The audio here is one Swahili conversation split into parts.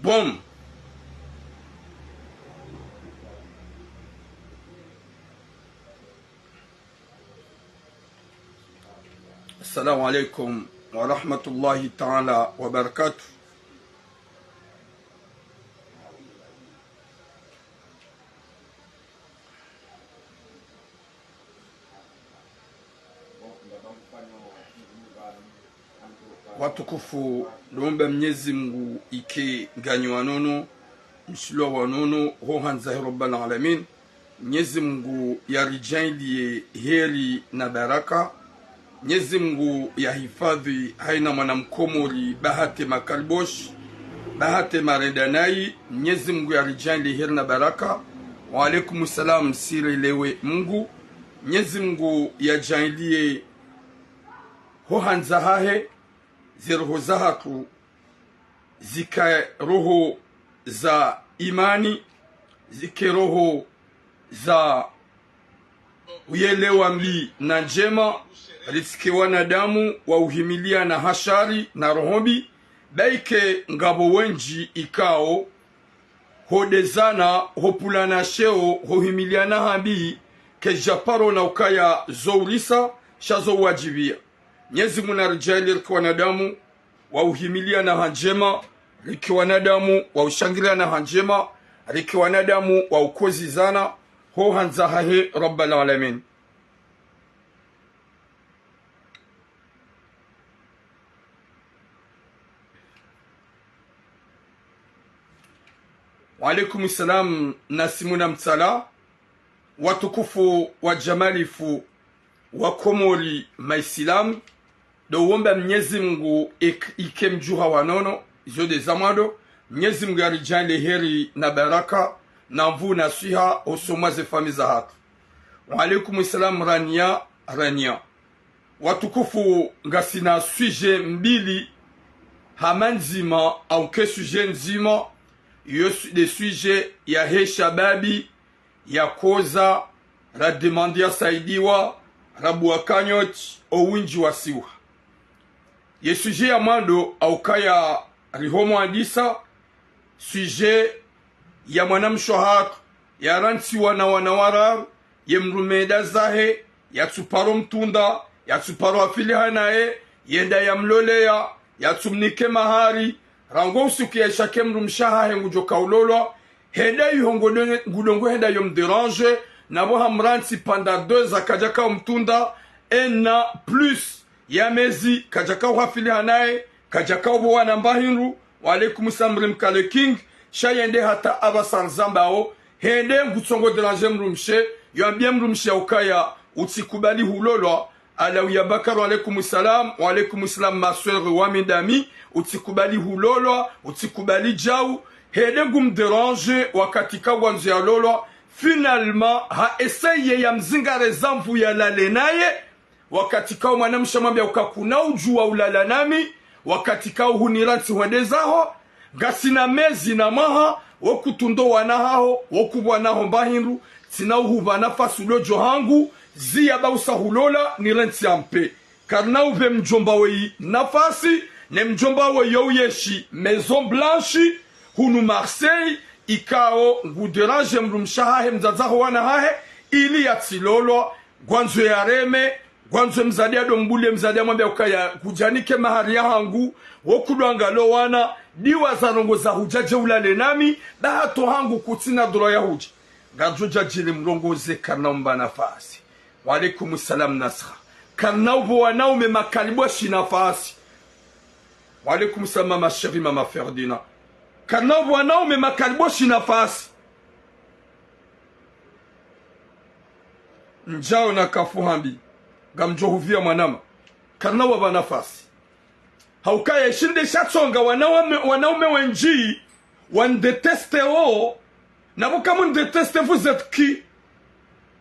Boom. Assalamu alaikum wa rahmatullahi ta'ala wa barakatuh. Watukufu luombe Mwenyezi Mungu ike ganyo wanono mshilo wanono hohanza rabbal alamin. Mwenyezi Mungu yarijailie heri na baraka. Mwenyezi Mungu yahifadhi haina mwanamkomori Bahati Makalbosh, Bahati Maredanai. Mwenyezi Mungu yarijailie heri na baraka. Wa alaikum salam siri lewe Mungu. Mwenyezi Mungu yajailie hohanza hahe ziroho zahatu zika roho za imani, zike roho za uyelewa mli na njema, riziki wanadamu wa uhimilia na hashari na rohobi baike ngabo wenji ikao hodezana hopulana sheo hohimilia na hambi kejaparo na ukaya zourisa shazo wajibia. Mwenyezi Mungu anarijali kwa wanadamu wa uhimilia na hanjema, riki wanadamu wa ushangilia na hanjema, riki wanadamu wa ukozi zana ho hanza hahe rabbal alamin. Wa alaikum salam nasimuna mtsala watukufu wa jamalifu wa Komori maisilamu do womba Mwenyezi Mungu ike mjuha wanono izo de zamado. Mwenyezi Mungu arijali heri na baraka na mvu na siha osomaze famiza hatu. Wa alaikum salam rania watukufu ngasina suje mbili hamanzima au ke suje nzima yosu de suje ya he shababi ya koza ra demandia saidiwa rabu wakanyot o winji wa siwa. Ye suje ya mando au kaya rihomo andisa suje ya mwanamshohatu ya ranti wana wanawara ye mrumeda zahe ya tsuparo mtunda ya tsuparo afilihanae yenda ya mlolea ya tsumnike mahari rango usuki ya shake mrumshaha hengu joka ulolwa henda yuhongo ngudongo henda yom derange na boha mranti panda 2 akajaka mtunda ena plus ya mezi kajaka uhafili hanae kajaka ubuwa na mbahinru. Wa alaikum samrim kale king shayende hata abasar zambao hende ngutsongo derange mrumshe yoambia mrumshe ukaya utsikubali hulolwa alawi ya Bakar. Wa alaikum salam. Wa alaikum salam maswere wa midami utsikubali hulolwa utsikubali jau hende ngumderange wakati kagwanzu ya lolwa. Finalement ha eseye ya mzingare zamvu ya lalenaye wakati kao mwanamsha mwambia ukakuna ujua ulala nami wakati kao huniranti wendezaho gasina mezi na maha wokutundo wanahaho wokubwa naho mbahinru tina uhuva nafasi ulojo hangu ziya bausa hulola niranti ampe karna uve mjomba wei nafasi ne mjomba wei yoyeshi Maison Blanche hunu Marseille ikao nguderange mrumshahahe mzazaho wana hahe ili ya tsilolo gwanzo ya reme gwanzo mzadia dombule mzadia mwambia ukaya kujanike mahari ya hangu wokudwanga lo wana diwa za rongo za hujaje ulale nami bahato hangu kutina duro ya huji gajuja jile mrongoze karna umba nafasi. Wa alaikum salam nasra karna ubo wanaume makalibwa shinafasi. Wa alaikum salam mama sheri mama Ferdina karna ubo wanaume makalibwa shinafasi. Njao na kafuhambi gamjohuvia mwanama karna waba nafasi haukaya shinde shatsonga wanaume wenji wandeteste o na bukamu ndeteste vous êtes qui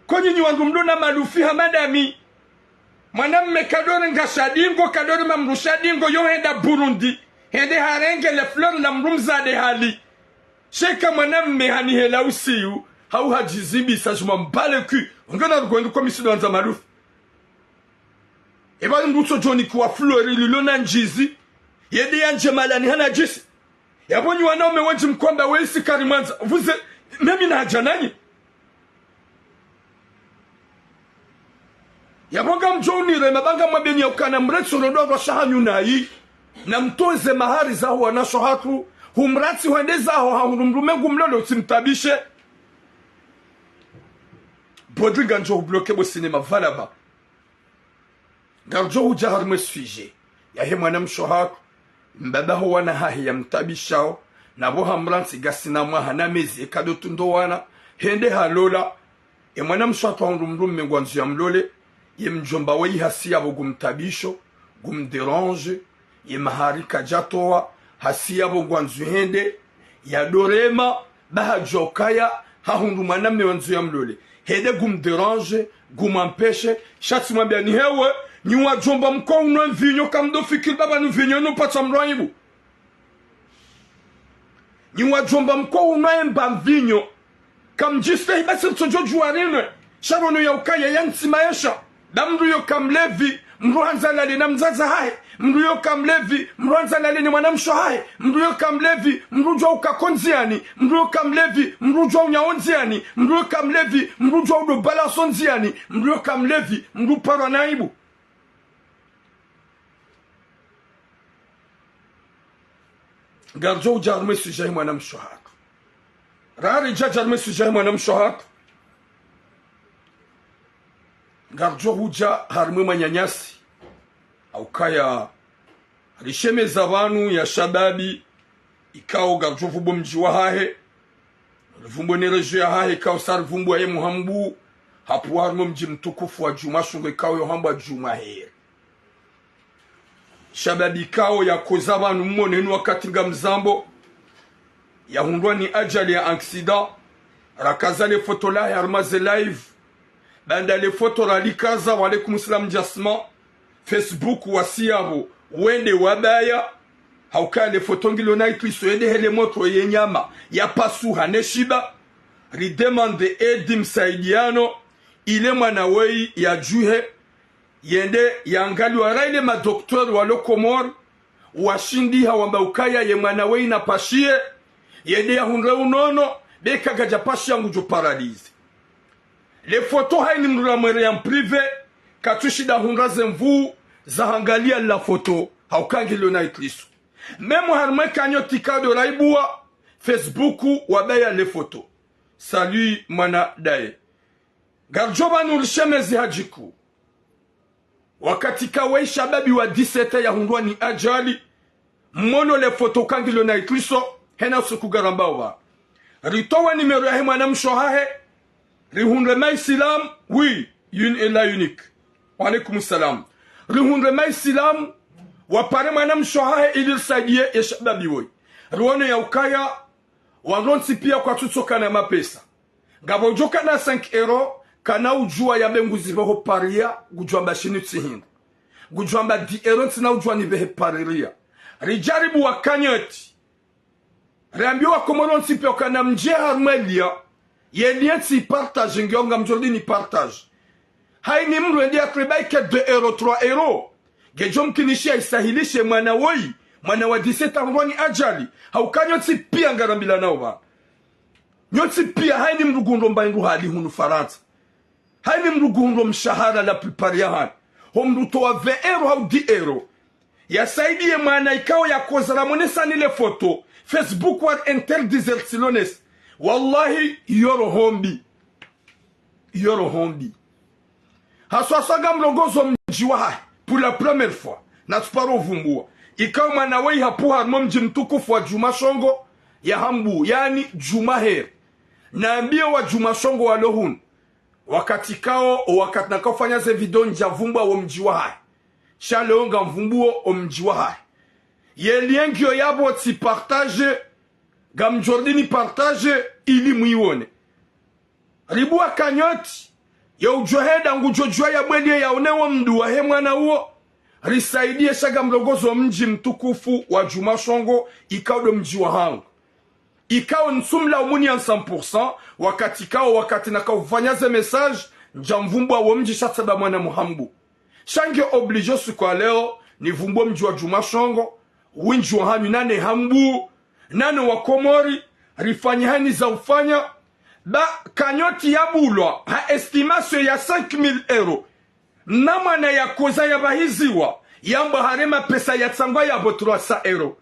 konyi wangu mdona malufi hamadami mwanamme kadore ngashadingo kadore mamrushadingo yo henda Burundi hende harenge le fleur la mrumzade hali sheka mwanamme hani hela usiu hau hajizibi sajuma mbale ku ngana rugwendu komisi donza malufi eba mbuso joni kwa flori lilona njizi yedi yanje malani hana jisi Yabonyi wanaume wengi mkwamba weisi Karimanza. Mimi na haja nanyi. Yabonga mjonire mabanga mwabeni ya ukana mretso rodo shahanyu na hii. Na mtoze mahari zaho wanasho hatu. Humrati huende zaho haunumrumengu mlolo usimtabishe. Bodringa njo ubloke bo sinema valaba. Garjo ujaharme suje. Yahe mwanamsho hatu. Mbabaho wana hahi ya mtabishao. Na boha mranti gasina mwaha na mezi ekado tundo wana. Hende halola. Mwanamsho hatu haunumrume ngwanzu ya mlole. Ye mjomba wei hasi ya gumtabisho. Gumderange. Ye mahari kajatoa. Hasi ya ngwanzu hende. Ya dorema. Baha jokaya. Hahundu mwanamne wanzu ya mlole. Hede gumderange. Gumampeshe. Shati mwambia ni hewe. Ni wajomba mko unwe mvinyo kamdo fikir baba ni vinyo no pata mroibu. Ni wajomba mko unwe mba mvinyo kamjiste hibasi mtojo juwarine. Sharono ya ukaya yansi maesha. Da mruyo kamlevi mruanza lali na mzaza hai. Mruyo kamlevi mruanza lali ni mwanamsho hai. Mruyo kamlevi mrujwa ukakonziani. Mruyo kamlevi mrujwa unyaonziani. Mruyo kamlevi mrujwa udobalasonziani. Mruyo kamlevi mrupara naibu. Garjo ujarme sujahi mwanamsho hatu. Rari jajarme sujahi mwanamsho hatu. Garjo huja harme manyanyasi. Au kaya risheme zavanu ya shababi. Ikao garjo vubo mjiwa hahe. Vumbo nerejo ya hahe ikao sar vumbo ya muhambu. Hapu harme mji mtukufu wa juma shungo ikao yohambu wa juma here. Shababi kao ya kozabanu mmonenu wakati nga mzambo. Ya hundwa ni ajali ya aksida. Rakaza le foto la ya armaze live. Banda le foto ralikaza wa alaikum salam jasma. Facebook wasiyabo. Wende wabaya. Hauka le foto ngilo na itwiso ede hele moto yenyama. Ya pasu haneshiba. Ridemande edim saidiano. Ile mwanawei ya juhe. Yende yangali waraile madoktor walokomor. Washindi hawamba ukaya ye mwanawei na pashie. Yende ya hunre unono. Beka gaja pashi yangu jo paralize. Le foto haini mrulamwere ya mprive. Katushida hunraze mvu. Zahangalia la foto. Haukangi lona itlisu. Memo harme kanyo tikado raibua. Facebooku wabaya le foto. Salut mwana dae. Garjoba nurishemezi hajiku. Wakati kawe shababi wa 17 ya hundwa ni ajali. Mmono le foto kangilo na itwiso. Hena suku garambawa. Ritowa nimero ya hema na mshohahe. Rihundre mai silam. Oui. Yun ela unique. Wa alaikum salam. Rihundre mai silam. Wapare mana mshohahe ilir saidie ya shababi woi. Ruone ya ukaya. Wanronsi pia kwa tutoka na mapesa. Gabojoka na 5 euro. Kana ujua ya bengu ziveho paria. Gujuamba shini tsihindu. Gujuamba 10 euro tina ujua nivehe pariria. Rijaribu wa kanyoti. Reambio wa komoronsi pia kana mje harmelia. Yelien si partage. Ngionga mjordi ni partage. Hai ni mru endi akribai ke 2 euro 3 euro. Gejom kinishia isahilishe mwana woi. Mwana wa 17 angwani ajali. Haukanyoti pia ngarambila nao ba. Nyoti pia hai ni mrugundo mbaingu hali hunu Faransa. Hai ni mrugundo mshahara la plupart ya hali. Homruto wa 20 euro au 10 euro. Ya saidi ye mwana ikao ya koza ramonesa nile foto. Facebook wa interdizertilones. Wallahi yoro hombi. Yoro hombi. Haswasaga mlogozo mjiwa hai. Pour la première fois. Natuparo vumbua. Ikao mwana wei hapu harmo mji mtukufu wa Juma Shongo. Ya hambu. Yani Juma Her. Naambia wa Juma Shongo wa lohun. Wakati kao wakati nakao fanya ze video nja vumbua wa mjiwa hai. Shaleonga mvumbuo o mjiwa hai. Ye lien kyo yabo ti partage. Gam Jordini partage ili muiwone. Ribua kanyoti. Ya ujoheda ngujojua ya mwenye ya unewa mduwa he mwana uo. Risaidie shaga mlogozo mji mtukufu wa Juma Shongo. Ikao do mjiwa hangu. Ikao nsumla umuni ya 100%. Wakati kao wakati nakao vanyaze message. Njamvumbua wa mji shataba mwana muhambu. Shange oblijo su kwa leo. Ni vumbo mji wa Juma Shongo. Winji wa hanyu nane hambu. nano wa Komori rifanya hani za ufanya ba kanyoti ya bulwa ha estimation ya 5000 euro namana ya koza ya bahiziwa yamba harema pesa ya tsangwa ya 300 euro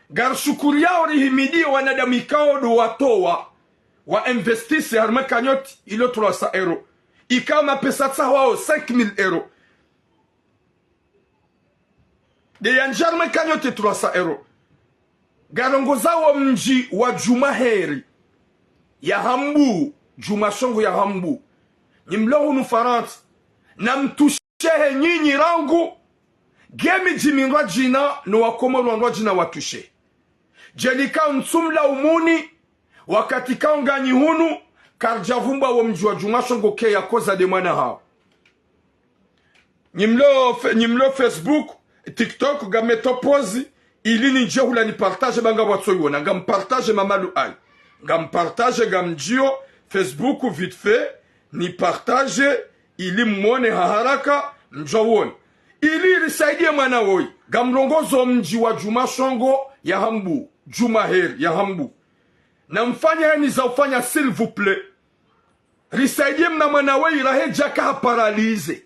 gar shukuri yao rihimidi wanadamikao do watowa wa investise harma kanyoti ilo 300 euro ikama pesa tsawao 5000 euro de yanjarma kanyoti 300 euro garongoza wa mji wa Jumaheri ya Hambu Juma Songo ya Hambu nimlohu nufaransa na mtushehe nyinyi rangu gemi jiminwa jina no wakomoro ndo jina watushe jelika msumla umuni wakati kaunganyi hunu karjavumba wa mji wa Juma Songo ke ya koza de mwana hao nimlo Facebook TikTok gametopozi ili ninje hula ni partage banga watsoyona ngam partage mamalu ai ngam partage gam jio Facebook vite fait ni partage ili mwone haraka mjawone ili risaidie mwana woi gam rongozo mji wa Juma Songo ya Hambu Jumaheri ya Hambu na mfanya yani za ufanya s'il vous plaît risaidie mna mwana woi rahe jaka paralize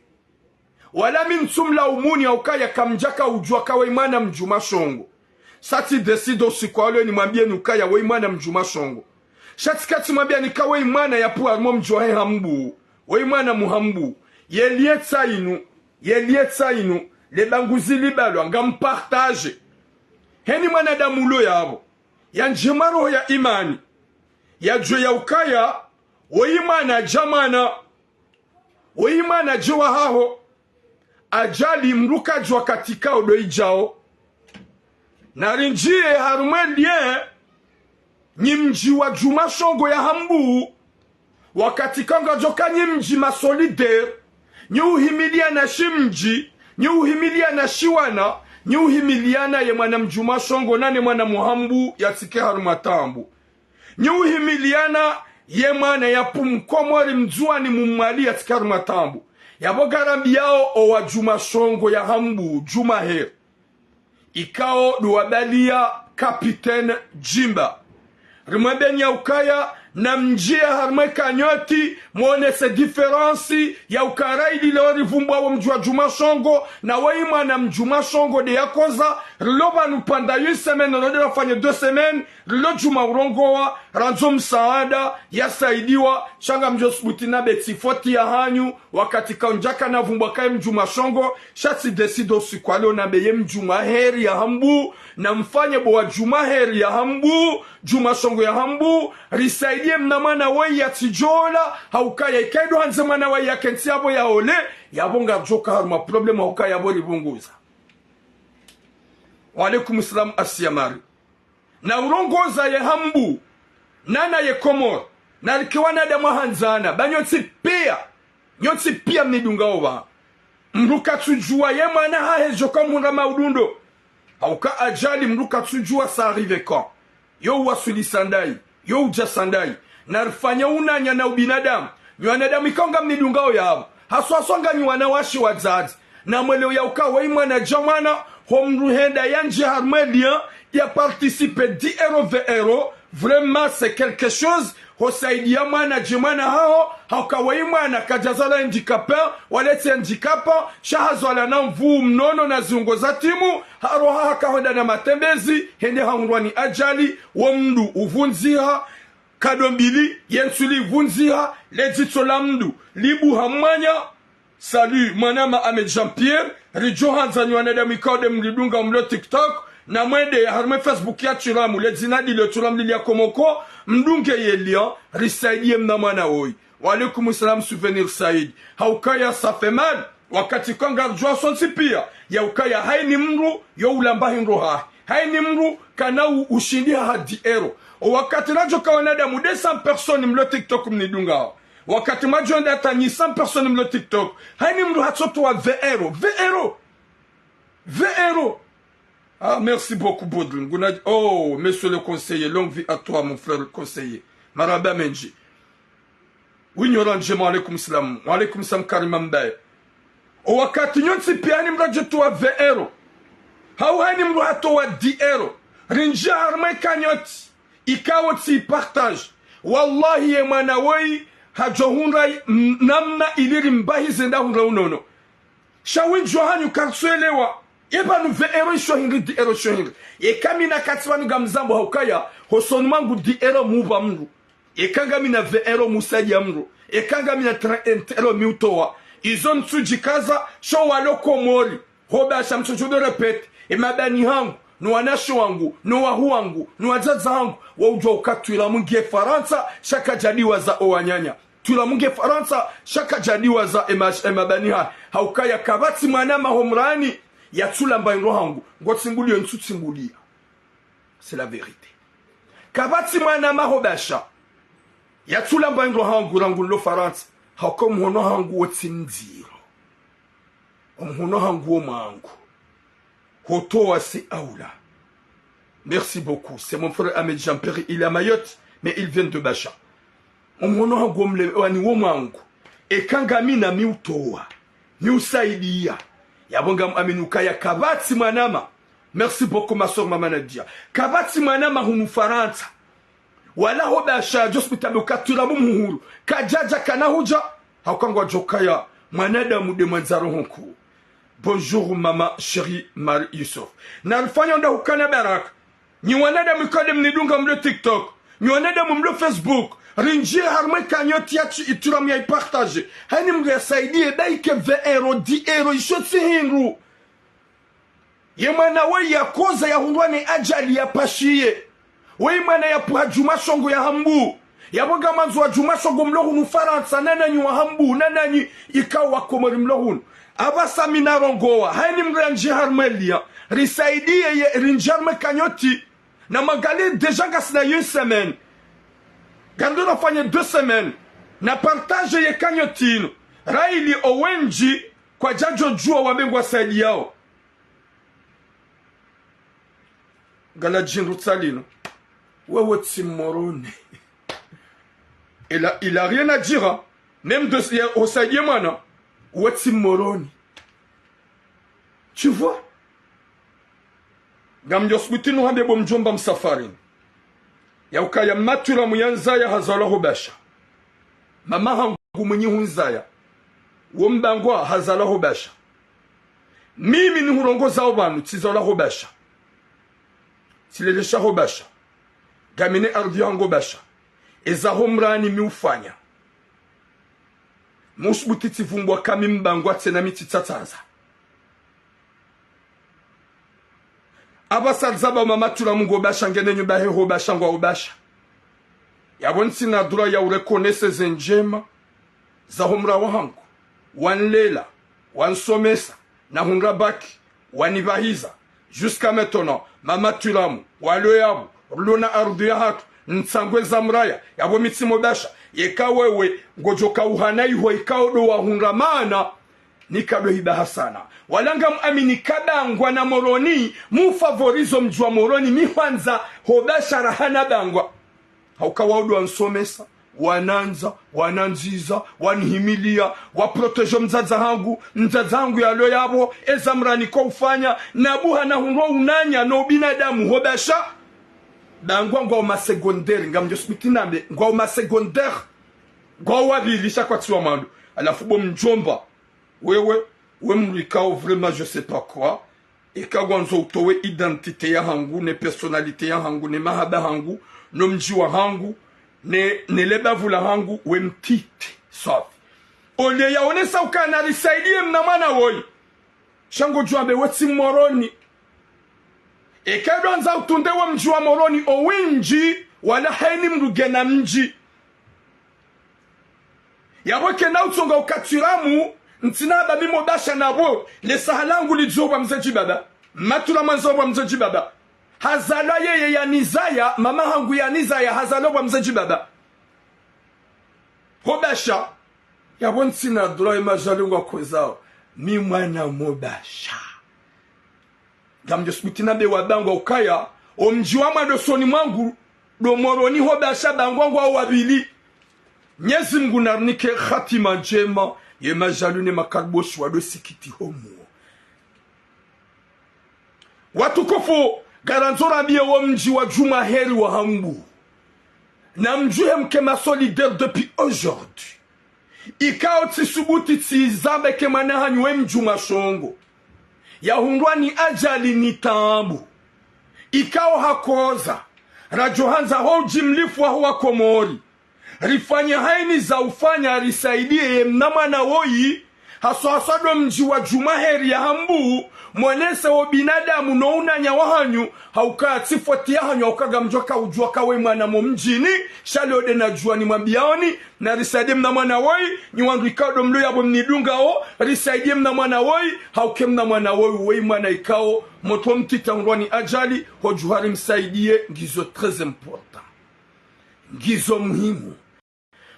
wala msumla umuni au kaya kamjaka ujua kawa imana mjuma Songo sati decido sikwalo ni mwambie nukaya wa imana mjuma Songo shati kati mwambie ni kawa imana ya puwa mo mjua he Hambu wa imana muhambu yelietsa inu le banguzi libalo ngam partage heni mwana damulo yabo ya njemaro ya imani ya jo ya ukaya wa imana jamana wa imana jowa haho ajali mruka jwa katika odoi jao na rinjie harumendie ni mji wa Juma Songo ya Hambu wakati kanga joka ni mji masolidaire ni uhimilia na shimji ni uhimilia na shiwana ni uhimiliana ye mwana mjuma Songo nane mwana muhambu ya tike harumatambu ni uhimiliana ye mwana ya pumkomori mzuani mumali ya tike harumatambu yabo garambi yao owa Juma Songo ya Hambu Jumaheri ikao duwabalia Kapitene Jimba rimabenya ukaya na mjia harme kanyoti mwone se diferensi ya ukaraidi leo rivumbwa wa mjua Juma Songo na waima na mjuma Songo de yakoza riloba nupanda yu semene rode wafanye 2 semaines rilo Juma urongowa ranzo msaada ya saidiwa shanga mjosbutina betifoti ya hanyu wakati kaunjaka na vumbwa kaya mjuma Songo shati desido sikwalo na beye Mjumaheri ya Hambu na mfanye bo wa Jumaheri ya Hambu Juma Songo ya Hambu risaidie mnamana wei ya tijola haukaya ikaido hanze mana wei ya kenti yabo ya ole yabonga joka haruma problema haukaya yabo ribunguza wa alaikum salam asiyamari na urongoza ye Hambu nana ye Komoro na rikiwana dama hanzana nyoti pia mnidunga oba mruka tujua ye mana hahe joka munda maudundo hauka ajali mruka tujua sa arrive quand yo wasuli sandai yo uja sandai na rifanya unanya na ubinadamu wanadamu ikonga mnidungao yao haswaswanga ni wanawashi wazazi na mweleo ya ukawa imwana jamana homruhenda yanje harmelia ya participe 10 euro 20 euro vraiment c'est quelque chose hosaidia mwana jemana hao haukawa imwana kajazala handicapé walete handicapa shahazwala na mvuu mnono na ziungo za timu haroha hakahonda na matembezi hende haundwani ajali wa mdu uvunziha kadombili yensuli vunziha lejito la mdu libu hamanya salut manama Ahmed Jean-Pierre rijo hanzani wanadamu ikaude mlidunga mlo TikTok na mwende harme Facebook ya chiramu lejinadi le churam lilia komoko mdunge yelia risaidie mnamana oi wa alaikum salam souvenir Said haukaya safemal wakati kanga jua sonsi pia ya ukaya haini mru yo ulamba hinro haini mru kana ushindia hadi ero wakati najo kawanadamu 200 personnes mlo TikTok mnidunga wakati majonda tani 100 personnes mlo TikTok haini mru hatsoto wa 20 euro. Ah, merci beaucoup, Baudouin. Oh, monsieur le conseiller, longue vie à toi, mon frère le conseiller. Maraba Menji. Oui, nyoran jema alaikum salam. Alaikum salam karimambaye. O wakati nyonsi piani mrajo tuwa 20 euro. Hau hani mru hatowa 10 euro. rinja harme kanyoti ikawo ti partage wallahi ye mwana wei hajohunra namna iliri mbahize nda hunra unono shawin johanyu karsuelewa eba nu ve ero shohingri di ero shohingri e kamina katswani gamzambo haukaya hosonmangu di ero muba mru e kangamina ve ero musaji amru e kangamina ero miutoa izon tsujikaza sho waloko mori hoba shamchuchudo repete e mabani hangu no wanashi wangu no wahu wangu no wazaza wangu waujwa ukatwila mungie Faransa shaka jadiwa za owanyanya tula mungie Faransa shaka jadiwa za emabani haukaya kabati mwanama homrani ya tula mbainro hangu ngotsingulia ntutsingulia c'est la vérité kabati mwanama hobasha ya tula mbainro hangu rangu lo Faransa hauko mhono hangu wotsinziro mhono hangu omangu Hotoa c'est Aoula. Merci beaucoup. C'est mon frère Ahmed Jamperi. Il est à Mayotte, mais il vient de Bacha. Omono gomle wani womangu. E kangami na miutoa. Miusaidia. Yabonga aminuka ya kabati manama. Merci beaucoup ma soeur Mama Nadia. Kabati manama hunu Faransa. Wala ho Bacha just bitabe katura muhuru. Kajaja kanahuja. Haukangwa jokaya. Manada mude manzaro honku. Bonjour maman chérie Marie Yusuf. Nalfanya nda hukana baraka. Ni wanada mikode mnidunga mlo TikTok. Ni wanada mlo Facebook. Rinjie harme kanyoti yachi ituram ya partage. Hani mga saidie daike 20 euro, 10 euro, ishotsi hinru. Yemana we ya koza ya hundwane ajali ya pashiye. We mana ya puhajuma shongo ya hambu. Yaboga manzo wa juma shongo mlo hunu Faransa. Nananyi wa hambu. Nananyi ikawa komori mlo hunu. Abasa minarongoa haini mranji harmelia risaidie ye rinjarme kanyoti na magali deja gasna une semaine gando na fanye 2 semaines na partage ye kanyotino raili owenji kwa jajo jua wabengwa saidi yao gala jinrutsalino wewe timorone il a rien à dire même de au saidi mwana Wati moroni. Tu vois? Gamjosbuti no habe bomjomba msafarini. Ya ukaya matura muyanzaya hazala hobasha. Mama hangu mwenye hunzaya. Wombangwa hazala hobasha. Mimi ni hurongoza obanu tizala hobasha. Tilelesha hobasha. Gamine ardhi yangu basha. Eza homrani miufanya. Musbuti tivumbwa kami mbangwa tena mititataza. Abasadzaba mama tula mungu basha ngene nyumba heho basha ngwa ubasha. Yabonsi na dura ya urekonese zenjema za humra wahangu. Wanlela, wansomesa, na hunra baki, wanivahiza. Jusqu'à maintenant, mama tulamu, waloyabu, luna ardu ya hatu, nsangwe za mraya, yabo mitimo basha. Yeka wewe ngojoka uhanai huwa ikao do wahunramana nikado hibaha sana walanga muamini kadangwa na moroni mufavorizo mjua moroni mihwanza hobasha rahana bangwa haukawaodo wansomesa wananza wananziza wanihimilia waprotejo mzaza hangu yalo yabo ezamrani kwa ufanya nabuha na hunro unanya no binadamu hobasha bangwa ngwa ma secondaire ngam josmitinambe ngwa ma secondaire ngwa wabilisha kwa tiwa mando alafu bo mjomba wewe mlikao vraiment je sais pas quoi ikagwanzo utowe identité ya hangu ne personnalité ya hangu ne mahaba hangu no mjiwa hangu ne leba vula hangu we mtiti safi ole yaonesa ukana risaidie mnamana woi shango juambe weti moroni Ekedwanza utundewa mji wa moroni owinji wala haini mrugena mji. Yaweke na utunga ukatiramu ntinaba mimo dasha nabo le sahalangu lijoba mzeji baba. Matula manzoba mzeji baba. Hazala yeye ya nizaya mama hangu ya nizaya hazaloba mzeji baba. Hobasha yawontina droy majalunga kwezao mi mwana mobasha. Gamjo smutina be wabango ukaya omjiwama do soni mwangu do moroni hobasha bangwangu wa wabili Nyezi Mungu narnike khatima njema ye majalune makarboshi wado sikiti homo watukufu garanzora bie wa mji wa Juma Heri wa Hambu na mjuhe mkema solidaire depuis aujourd'hui ikao tisubuti tizambe kemana hanywe mjuma shongo ya hundwa ni ajali ni tambu ikao hakoza rajohanza ho jimlifu wa huwa komori rifanya haini za ufanya risaidie mnama na woyi haswaswado mji wa Juma Heri ya Hambu mwenese wa binadamu no unanya wahanyu haukaa tifoti ya hanyu haukaga mjoka ujua kawe mwana mjini shali ode na jua ni mabiaoni na risaidie mnama na woyi ni wangu ikao mlo ya mnidunga o risaidie mnama na woyi hauke mnama na woyi woyi mwana ikao moto mtita ngwani ajali hojuhari msaidie ngizo très important ngizo muhimu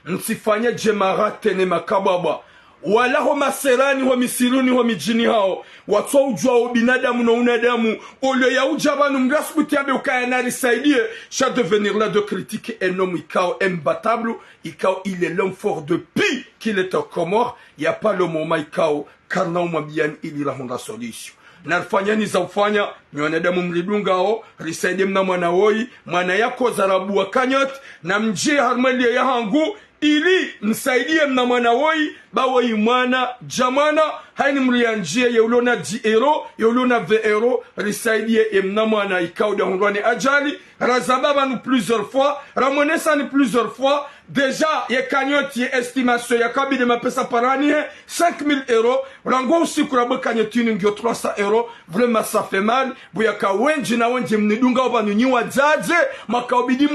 msifanye jemarate ne makababa wala ho maserani ho misiruni ho mijini hao watu ujua o binadamu na unadamu ole ya ujabanu mgasbuti abe ukaya na risaidie cha devenir là de critiquer un homme ikao imbattable ikao il est l'homme fort depuis qu'il est au Comore y a pas le moment ikao karna umambiani ili la honda solution na fanyani za ufanya ni wanadamu mlidunga o risaidie mna mwana woi mwana yako zarabu wa kanyot na mjie harmali ya hangu ili msaidie mna mwana woi bawo imana jamana haini mrianjie yeulona 10 euro yeulona 20 euro risaidie mna mwana ikao de hondwani ajali razababa nous plusieurs fois ramonesa ni plusieurs fois déjà ye kanyoti estimation ya kabide mapesa parani 5000 euros rango usiku rabo kanyotini ngio 300 euros vraiment ça fait mal buyaka wenji na wenji mnidunga obanu nyiwa jaje makaobidi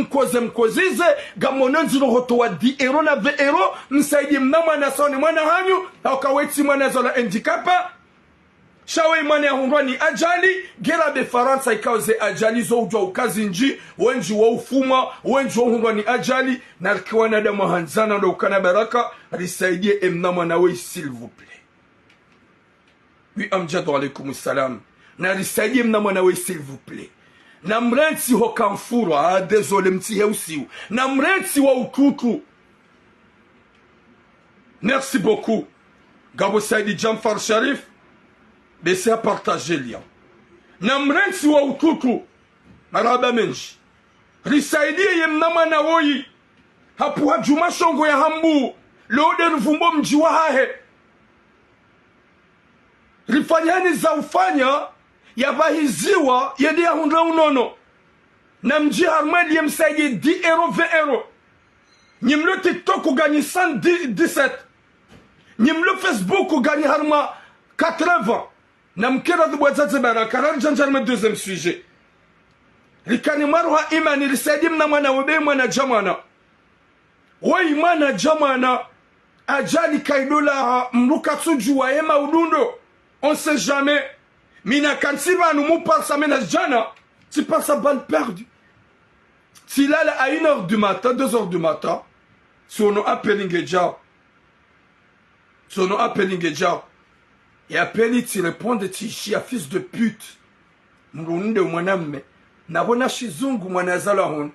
mkozize gamononzi rohoto wa 10 euros na 20 euros msaidi mnama na soni mwana hanyu akaweti mwana zola handicapa shawe imani ya hundwani ajali gera be Faransa ikauze ajali zo ujwa ukazi nji wenji wa ufuma wenji wa hundwani ajali na kiwana da mahanzana ndo ukana baraka risaidie emnama na we s'il vous plaît oui amjadu alaikum salam na risaidie emnama na we s'il vous plaît na mrensi ho kamfura désolé mti heusiu na mrensi wa ukutu merci beaucoup Gabo Saidi Jamfar Sharif bese a partager lien na mrensi wa ututu maraba menji risaidie yemnama na woyi hapu hajuma shongo ya Hambu lode ruvumbo mji wa hahe rifanyani za ufanya yabahiziwa yedi ya hundra unono na mji harmeli yemsaidie 10 euro 20 euro nyimlo TikTok ugani 117 nyimlo Facebook ugani harma 80 na mkera dhubwazaze baraka ranjanjarme deuxième sujet rikani maruha imani risaidi mna mwana webe mwana jamana wei mwana jamana ajali kaidola mruka tsujuwa ema udundo on sait jamais mina kansiba nous mouparsa mena jana tu passes à balle perdue si là à 1h du matin 2h du matin sono appelingeja et appeli tu réponds ti chia fils de pute mrunde mwanamme nabona shizungu mwanazala hon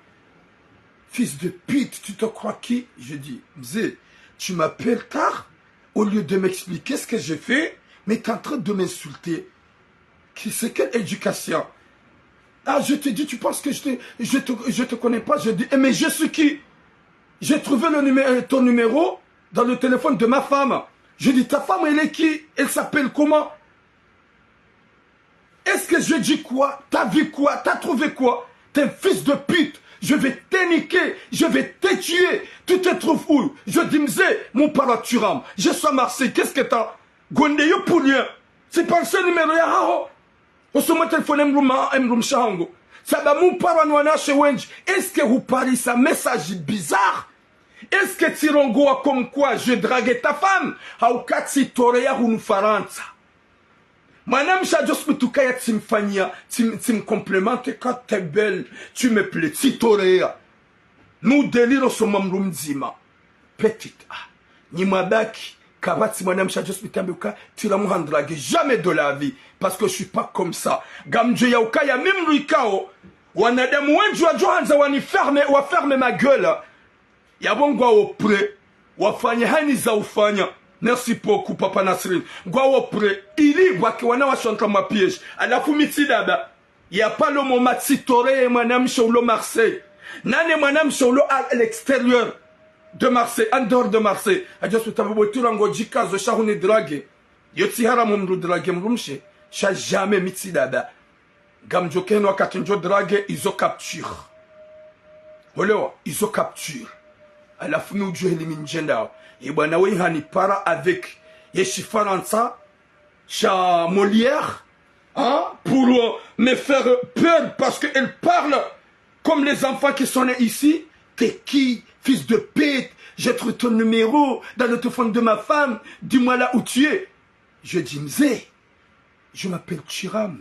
fils de pute tu te crois qui je dis mzee tu m'appelles tard au lieu de m'expliquer ce que j'ai fait mais tu es en train de m'insulter c'est quelle éducation ah je te dis tu penses que je te connais pas je dis mais je suis qui j'ai trouvé ton numéro dans le téléphone de ma femme. Je dis, ta femme, elle est qui? Elle s'appelle comment? Est-ce que je dis quoi? T'as vu quoi? T'as trouvé quoi? T'es un fils de pute. Je vais t'éniquer. Je vais te tuer. Tu te trouves où? Je dis, mzé, mon paraturam. Je suis à Marseille. Qu'est-ce que t'as? Gondeyo pour rien. C'est par ce numéro, ya hao. On se met téléphone, m'roum shahango. Ça va mon paranouana chez Wenj. Est-ce que vous parlez ça? Message bizarre? Est-ce que Tirongo a comme quoi je draguais ta femme? Haukati torea unufaranza. Madame Chadjos Mutukaya Timfania, Tim complémente quand t'es belle, tu me plais, Titorea. Nous délirons sur Mamrumzima. Petite, ni mabaki, Kabati Madame Chadjos Mutambuka, tu la m'en draguer jamais de la vie. Parce que je suis pas comme ça. Gamje Yauka, ya même Rikao, Wanadam Wenjua Johanza Wani ferme ma gueule. Yabongwa opre, wafanya hani za ufanya. Merci beaucoup, Papa Nasrin. Gwa opre, ili waki wana washonka mapiège. Alafu mitidaba. Il n'y a pas le moment Titore madame Cholo Marseille. Nane madame Cholo à l'extérieur de Marseille, en dehors de Marseille. Adio sutabu turango jikazo shahuni drague. Yoti haramu mru drague mrumshe. Sha jamais mitsidada. Gamjoke no katinjo drague iso capture. Olewa iso capture. À la fin où Dieu élimine genda. Et bwana we hani para avec Yeshifaransa, cha Molière. Hein, pour me faire peur parce qu'elle parle comme les enfants qui sont nés ici. T'es qui, fils de pute? J'ai trouvé ton numéro dans le téléphone de ma femme. Dis-moi là où tu es. Je dis, Mzé, je m'appelle Chiram,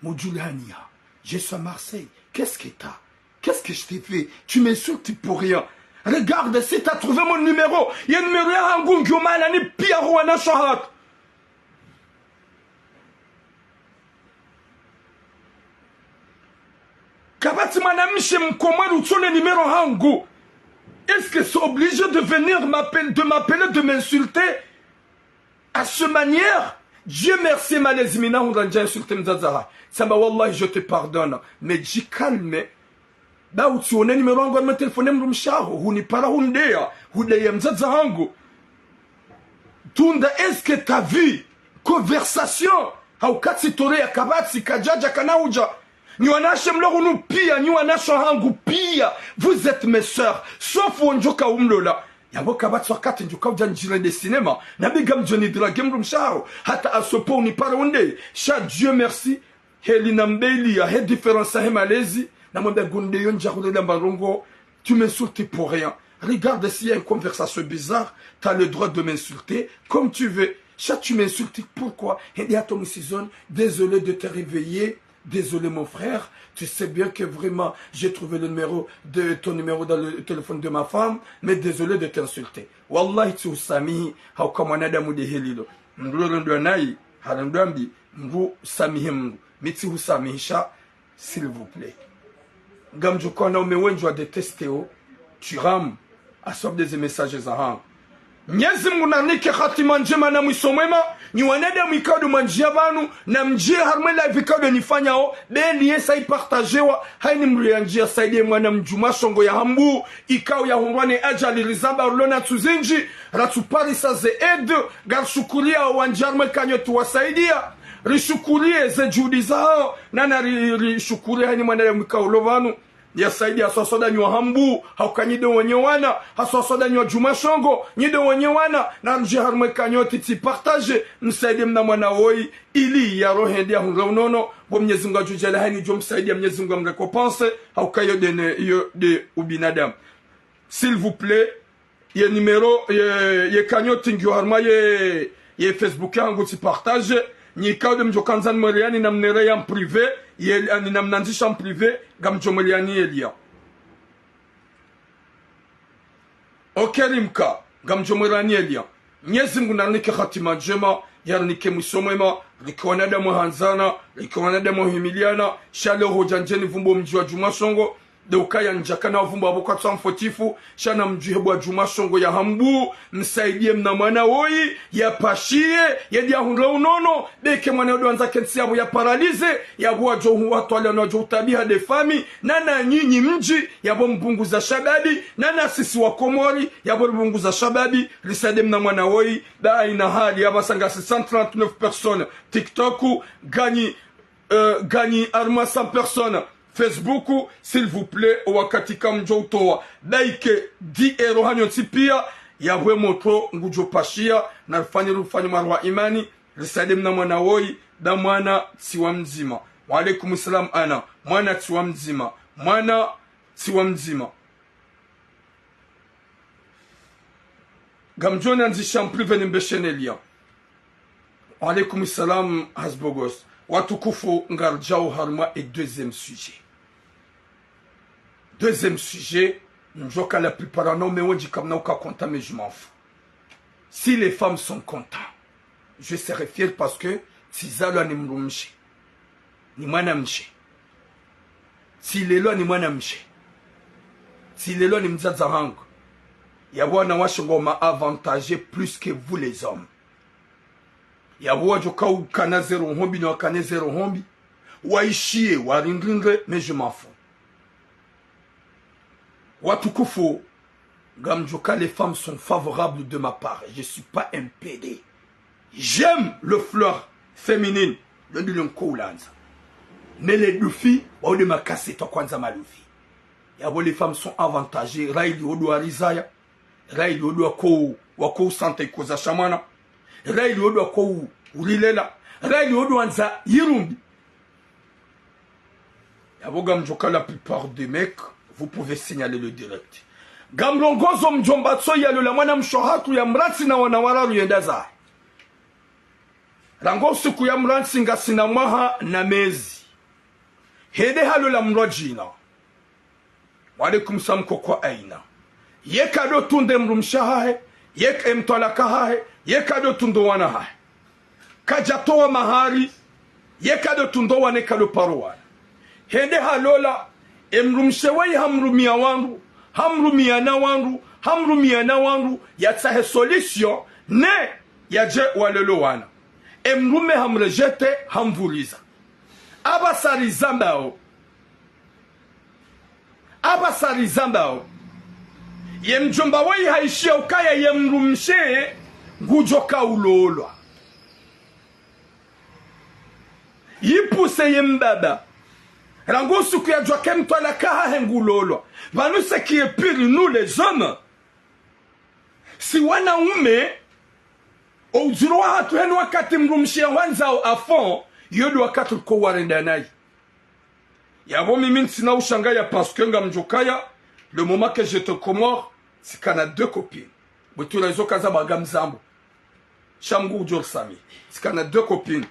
Modulania. Je suis à Marseille. Qu'est-ce que t'as? Qu'est-ce que je t'ai fait? Tu m'insultes pour rien. Regarde, si t'as trouvé mon numéro, il y a un numéro à Ngungyoma, l'année Piarouana Shahat. Kabati manamishe mkomani utone numéro hangu. Est-ce que c'est obligé de venir m'appeler, de m'insulter à ce manière? Dieu merci malazimina on a insulté mzazara. Samba wallahi je te pardonne. Mais dis calme. Ba utione numéro hangu ma téléphone mrumshaho. Huni para hundea. Hudea mzaza hangu. Tunda est-ce que t'as vu conversation? Haukati tore ya kabati kajaja kanauja. Vous êtes mes sœurs, sauf Wonjoka Umlola. Yaboka Batsokat and Jukaujan Jire de cinéma. Nabigam Johnny Dragam Shao. Hata Asopo ni Paronde. Cha Dieu merci. Helinambeli a head différence à Malaisie. Namanda Gundeyon Jarode Lambarongo. Tu m'insultes pour rien. Regarde s'il y a une conversation bizarre. Tu as le droit de m'insulter comme tu veux. Cha tu m'insultes pourquoi? Désolé de te réveiller. Désolé mon frère, tu sais bien que vraiment j'ai trouvé le numéro de ton numéro dans le téléphone de ma femme, mais désolé de t'insulter. Wallahi tu usamihi haukamanada mudehelido. Mduro ndwanai harandwambi mbu samihim miti usamihisha s'il vous plaît. Gamjo kona umewenjwa deteste o tu ram asob des messages zahang. Nyezi munanike khatima njema na mwisho mwema ni wanada mwikado manjia banu na mjia harmela vikado nifanya o beli yesa ipartajewa haini mrianjia saidie mwana mjuma shongo ya hambu ikao ya hundwane ajali rizamba urlona tuzinji ratu parisa ze edu garshukulia wanjarme kanyo tuwasaidia rishukulie ze juhudi zao nana rishukulie haini mwana mwikao lovanu ya saidi asosoda nywa hambu haukanyido wenye wana asosoda nywa juma shongo nyido wenye wana na mji harmwe kanyoti ti partage msaidi mna mwana woi ili ya rohe dia hunraunono bo Mwenyezi Mungu ajujale hani jo msaidi ya Mwenyezi Mungu mrekompense haukayo de ubinadam. S'il vous plaît, ye numéro ye kanyoti ngyo harma ye Facebook yangu ti partage ni kao de mjokanzan moriani na mnere en privé ni na mnanzisha en privé gamjo moriani elia okerimka gamjo moriani elia Mwenyezi Mungu nanike khatima njema yarnike musomema likonada muhanzana likonada muhimiliana shalo hojanjeni vumbo mji wa Juma Shongo de ukaya njakana vumbo abokatsa mfotifu shana mjihebu wa Juma Shongo ya hambu msaidie mna mwana woi ya pashie ya dia hunra unono beke mwana odo anza kensi yabu ya paralize yabu wa johu watu wale wanajo utabiha de fami nana nyinyi mji yabu mbungu za shababi nana sisi wa Komori yabu mbungu za shababi lisade mna mwana woi da ina hali ya basanga 639 personnes TikToku gani arma 100 personnes Facebook, s'il vous plaît, wakati kamjotoa daike di erohanyo tipia ya we moto ngujo pashia na rufanya marwa imani risadim na mwana woi da mwana tiwa mzima. Wa alaikum salam ana mwana tiwa mzima, mwana tiwa mzima. Gamjoni anzisha mprive nimbeshenelia. Wa alaikum salam hasbogos. Watukufu ngarjao harma et deuxième sujet. Deuxième sujet, je vois que la plupart non mais on dit comme non qu'à content mais je m'en fous. Si les femmes sont contentes, je serai fier parce que si zalo ni mrumshi, ni mwanamshi. Si lelo ni mwanamshi. Si lelo ni mzazahangu. Yawana washingo ma avantagé plus que vous les hommes. Yawa joka ukana zero hombi no akane zero hombi. waishie waringringe, mais je m'en fous. Watukufu, Gamjoka, les femmes sont favorables de ma part. Je ne suis pas un PD. J'aime le fleur féminine. Mais les deux filles, on ne m'a cassé toi kwanza malufi. Les femmes sont avantagées. Raïdi odo arizaya. Raïdi odo wako sante koza shamana. Raïdi odo wako urilela. Raïdi odo anza yirumbi. Yabo Gamjoka, la plupart des mecs, vous pouvez signaler le direct. Gamlongozo mjombatso ya lula mwana mshohatu ya mratsi na wanawararu yendaza. Rango siku ya mratsi nga sinamaha na mezi. Hede halula mrojina. Walikum samko kwa aina. Yekado tunde mrumshahahe. Yek emtolakahahe. Yekado tundo wanahahe. Kajatoa mahari. Yekado tundo wanekado paruwana. Hede halola emrumshewai hamrumia wangu. Hamrumia na wangu yatsahe solution ne yaje walelo wana emrume hamrejete hamvuliza abasari zambao yemjomba wai haishia ukaya yemrumshe ngujoka ulolwa yipuse yembaba Rango suku ya Joakim tola kaha hengulolo. Vanu ce qui est pire, nous les hommes. Si wana ume, au juroa hatu henu wakati mrumshia wanza au afon, yodu wakati uko warenda nai. Yabo mimine sina ushangaya parce que nga mjokaya, le moment que je te comore, c'est qu'on a deux copines. Betu la izo kaza bagam zambo. Shamgu Djor Sami. C'est qu'on a deux copines.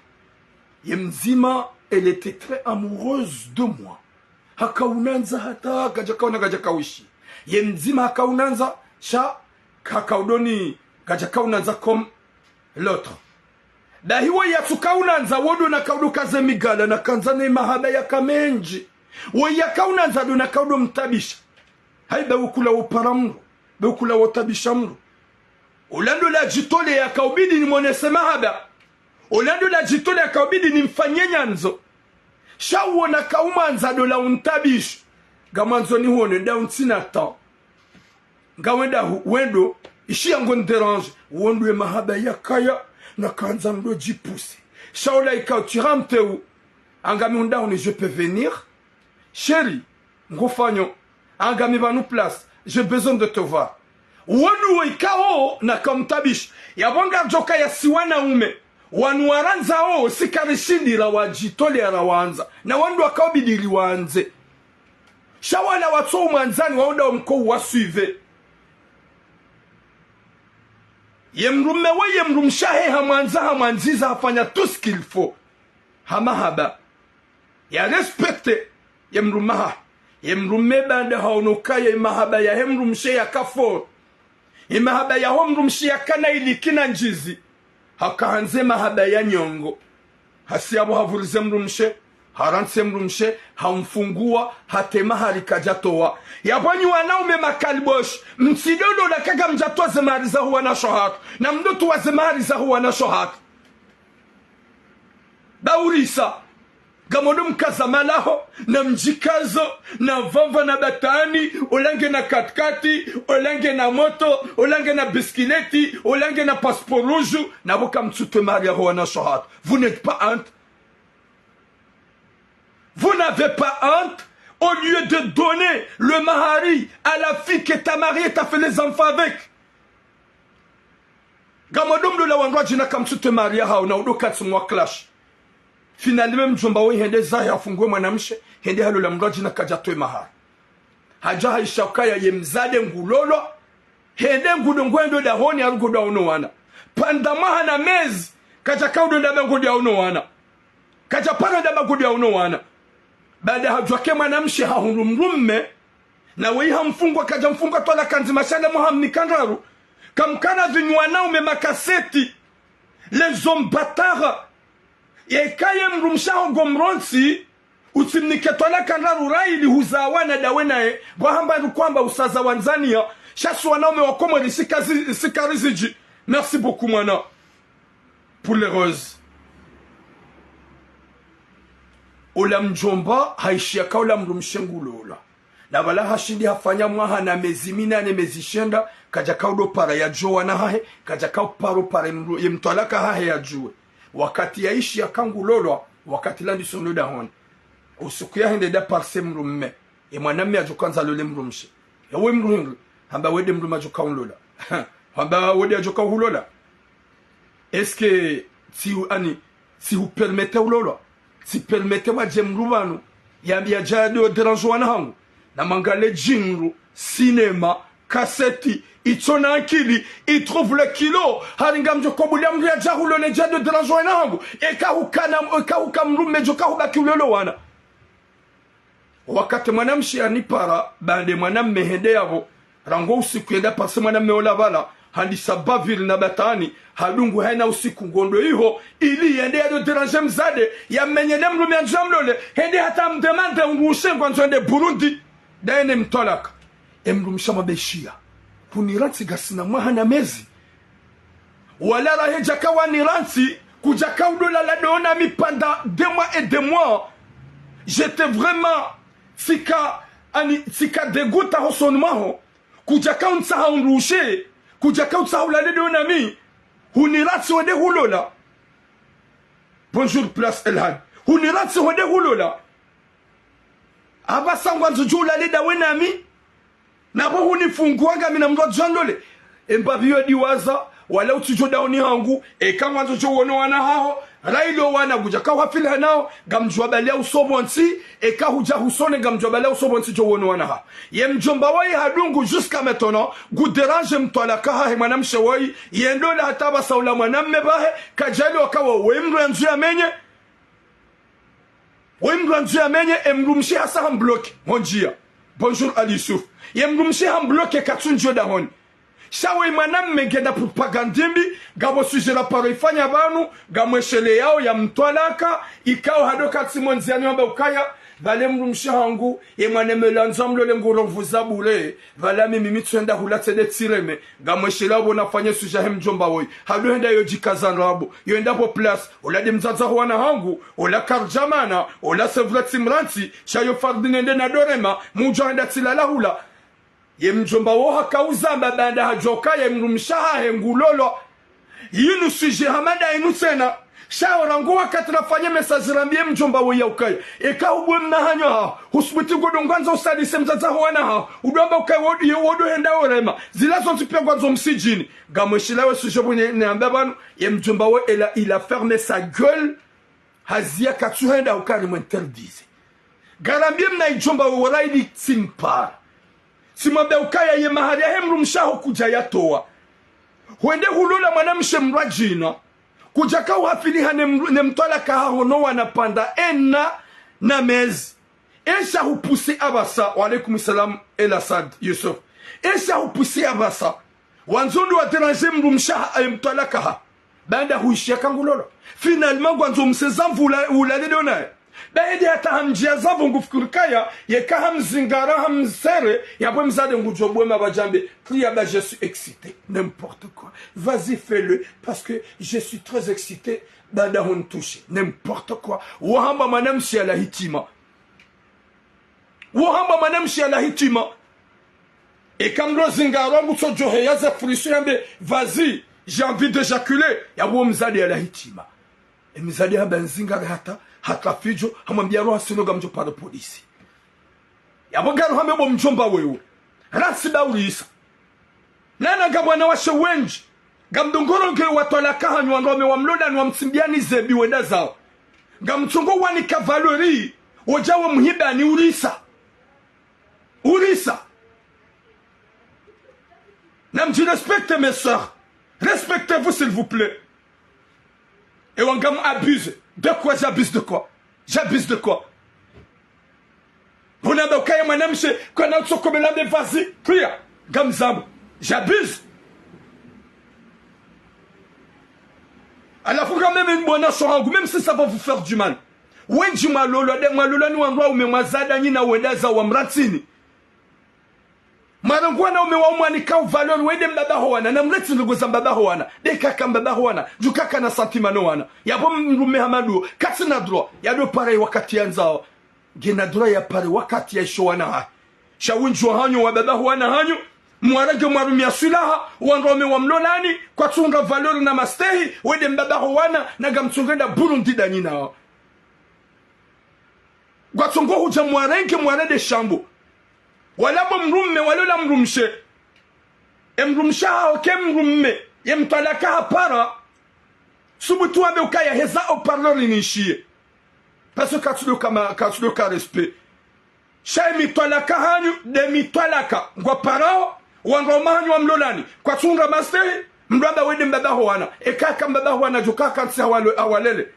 Yemzima, elle était très amoureuse de moi. Hakaunanza hata gajakauna gajakawishi. Yemzima hakaunanza sha hakaudoni gajakaunanza comme l'autre. Da hiwa ya tukaunanza wodo na kaudu kaze migala na kanzane mahaba ya kamenji. Wa ya kaunanza do na kaudu mtabisha. Haiba ukula uparamro. Be ukula utabisha mro. Olando la jitole ya kaubidi ni mwanese mahaba. Olando la jitole ya kaubidi ni mfanye nyanzo. Shawo na kaumanza do la untabish. Gamanzo ni huone da untina ta. Gawenda wendo ishi yango nderange. Wondwe mahaba ya kaya na kanzando jipuse. Shawo la ikauchiramte u. Angami undaone je peux venir. Chérie, ngofanyo. Angami va nous place. J'ai besoin de te voir. Wonu ikao na kamtabish. Yabonga joka ya siwana ume. Wanuaranza o sikarishindira wajitole ya rawanza. Na wandu wakawabidiri wanze. Shawana watu umanzani waunda mkou wasuive. Yemrume we yemrumshahe hamanza hamanziza hafanya tout ce qu'il faut. Hamahaba. Ya respecte yemrumaha. Yemrume bande haonokaya imahaba ya hemrumshe ya kafo. Imahaba ya homrumshe ya kana ilikina njizi. Hakahanze mahaba ya nyongo. Hasiabo havurize mrumshe. Haranse mrumshe. Hamfungua. Hatema harikajatoa. Yabonyi wanaume makalibosh. Msidodo na kaga mjatoa zemari za huwa na shohatu. Na mdotu wa zemari za huwa na shohatu. Baurisa. Gamodo mkazamalaho. Na mjikazo. Na vava na batani. Olange na katkati. Olange na moto. Olange na biskileti. Olange na passeport rouge. Na boka mtsute maria huwa na shohatu. Vous n'êtes pas honte. Vous n'avez pas honte. Au lieu de donner le mahari à la fille que t'as mariée, t'as fait les enfants avec. Gamadum de la wandwa jina kamtsute maria hao na udokatsu mwa clash. Finalement mjomba we hende zahi afungwe mwanamshe. Hende halo la mdwa jina kajatoe mahari. Haja haishakaya yemzade ngulolo. Hende ngudongwendo da honi arugoda ono wana. Pandamaha na mezi. Kaja kaudo ndaba ngudi ya ono wana. Kaja pana ndaba ngudi ya ono wana. Baada hajwake mwanamshe hahurumrumme. Na wei hamfungwa kaja mfungwa tola kanzimashana muhamni kandaru. Kamkana vinywanaume makaseti. Les hommes bâtards. Yekaye mrumshaho gomronsi. Usimnike tola kandaru raili huzawana dawenae. Wahamba kwamba usaza wanzania. Shasu wanaume wakomori sikariziji. Merci beaucoup mwana. Pour les roses. ola mjomba haishia kaula mrumshengu lola na wala hashindi hafanya mwaha na mezimina ne mezishenda kaja kaudo para ya joa na hahe kaja kau paro para ye mtwalaka hahe ya juwe wakati yaishi ya kangu lolwa wakati landi sono da hon usuku ya hende da parse mrumme e mwanamme ajokanza lole mrumshe ewe mruhingu hamba wede mruma joka lola hamba wede ajoka hulola eske si vous permettez ulolwa si permettez wa jemrubanu ya jado deranjwana hangu na mangale jinru cinéma cassette itona akili itrouve le kilo haringa mjoko bulia mria jahulo ne jado deranjwana hangu eka mrume joka hubaki ulolo wana wakati mwanamshi anipara bande mwanamme hende yavo rango usiku yenda pase mwanamme ola bala handi sabavili na batani hadungu haina usiku ngondo iho ili yende ya do déranger mzade ya menyene mlume anjamlole hende hata mdemande ngushe ngwanzwende Burundi daene mtolaka emrumsha mabeshia kuniranti gasina mwahana mezi wala raheja kawa niranti kujaka udola la doona mi pendant 2 mois et 2 mois j'étais vraiment sika dégoûta hosonmaho kujaka unsa haunrushe kujaka unsa ulale doona mi hunirati wende hulola bonjour place Elhan hunirati wende hulola abasa ngwanzo jula leda wenami nabo hunifunguanga mina mndo jandole embabiyo diwaza wala utujo dauni hangu kama ngwanzo jo wono wana hao railo wana kujaka wafila nao gamjwa balia usobonti ka huja husone gamjwa balia usobonti jo wono wana ha ye mjomba wai hadungu jusqu'à maintenant guderange mtwalaka ha mwanamshe wai yendola hata basa ula mwanamme bahe kajali wakawa wemranzu amenye emrumshi hasa hambloke monjia bonjour Ali Souf yemrumshi hambloke katunjo dahoni shawe mwanamme genda propagandimbi gabo sujera paro ifanya banu gamweshele yao ya mtwalaka ikao hadoka timonziani wamba ukaya vale mrumshi hangu ye mwanamme lanzamlo le nguronvu zabule vala mimi mitwenda hulatede tireme gamweshele yao nafanya sujahe mjomba woi hado henda yo jikazan rabo yo enda po place olade mzaza wana hangu ola karjamana ola sevlati mranti shayo fardinende na dorema mujo henda tilala hula ye mjomba woha kauza mbabanda hajoka ye mrumshaha hengulolo yinu suje hamada inu tena shaorangu wakati nafanya message rambie mjomba wo ya ukaya eka ubwe mnahanyo ha husbuti godongwanza usadise mzaza wana ha udwamba ukaya wodo henda orema zilazo ntipegwa zo msijini gamweshilawe suje bunye neambabanu ye mjomba wo il a fermé sa gueule hazia katuhenda ukari mwinterdise garambie mna ijomba wo raidi timpara simambe ukaya ye mahali ya hemrumshaho kuja yatoa huende hulula mwanamshe mrajina kujaka uhafiliha ne mtwala kahahono wanapanda ena na mezi esha hupusi abasa wa alaikum salam El Assad Yusuf esha hupusi abasa wanzundu wa déranger mrumshaha mtwala kaha banda huishia kangulolo finalement wanzo msezamvu ulale donaye baidi hata hamjia zavu ngufukurikaya yeka hamzingara hamsere yabwe mzade ngujobwe mabajambe kriya ba je suis excité n'importe quoi vas-y fais-le parce que je suis très excité bada hon touché n'importe quoi wahamba manamshi ala hitima kamro zingara mutso johe yaza furisu yambe vas-y j'ai envie d'éjaculer yabwe mzade ala hitima mzade haba nzingara hata fijo hamwambia roha sinoga mjo para polisi yabogaro hamebo mjomba wewe rasi daulisa nana gabwana washe wenji gamdongoro nke watolaka hanyu ngome wa mloda ni wa msimbiani zebi wenda zao gamchongo wani kavalori ojawo muhiba ni urisa nam je respecte mes sœurs respectez-vous s'il vous plaît et wangam abuse. De quoi j'abuse de quoi? J'abuse de quoi? On a donc un madame chez qu'on a sur comme l'âme de vas-y, cria, gamzam, j'abuse. Alors faut quand même une bonne assurance, même si ça va vous faire du mal. Ouais, du mal, nous endroit où mes mazada ni na wendaza wa mratini. marangwana umewa umwanika valeur wede mbaba hoana na mleti nduguza mbaba hoana de kaka mbaba hoana jukaka na santimano wana yabo mrume hamadu katina dro yado pare wakati yanzao gena dro ya pare wakati ya showana ha shawunjo hanyo wa baba hoana hanyo mwarage mwarumia sulaha wanrome wa mlolani kwa tunga valeur na mastehi wede mbaba hoana na gamtungenda Burundi danina kwa tungo huja mwarenge mwarede shambo wala mrumme wala mrumshe emrumsha hao kemrumme yemtalaka hapara subutu abe ukaya heza au parleur inishie parce que katulo ka respect shay mitwalaka hanyu de mitwalaka ngwa parao wangoma hanyu wa mlolani kwa tunga mastehi mraba wede mbaba hoana ekaka mbaba hoana jukaka tsi awalele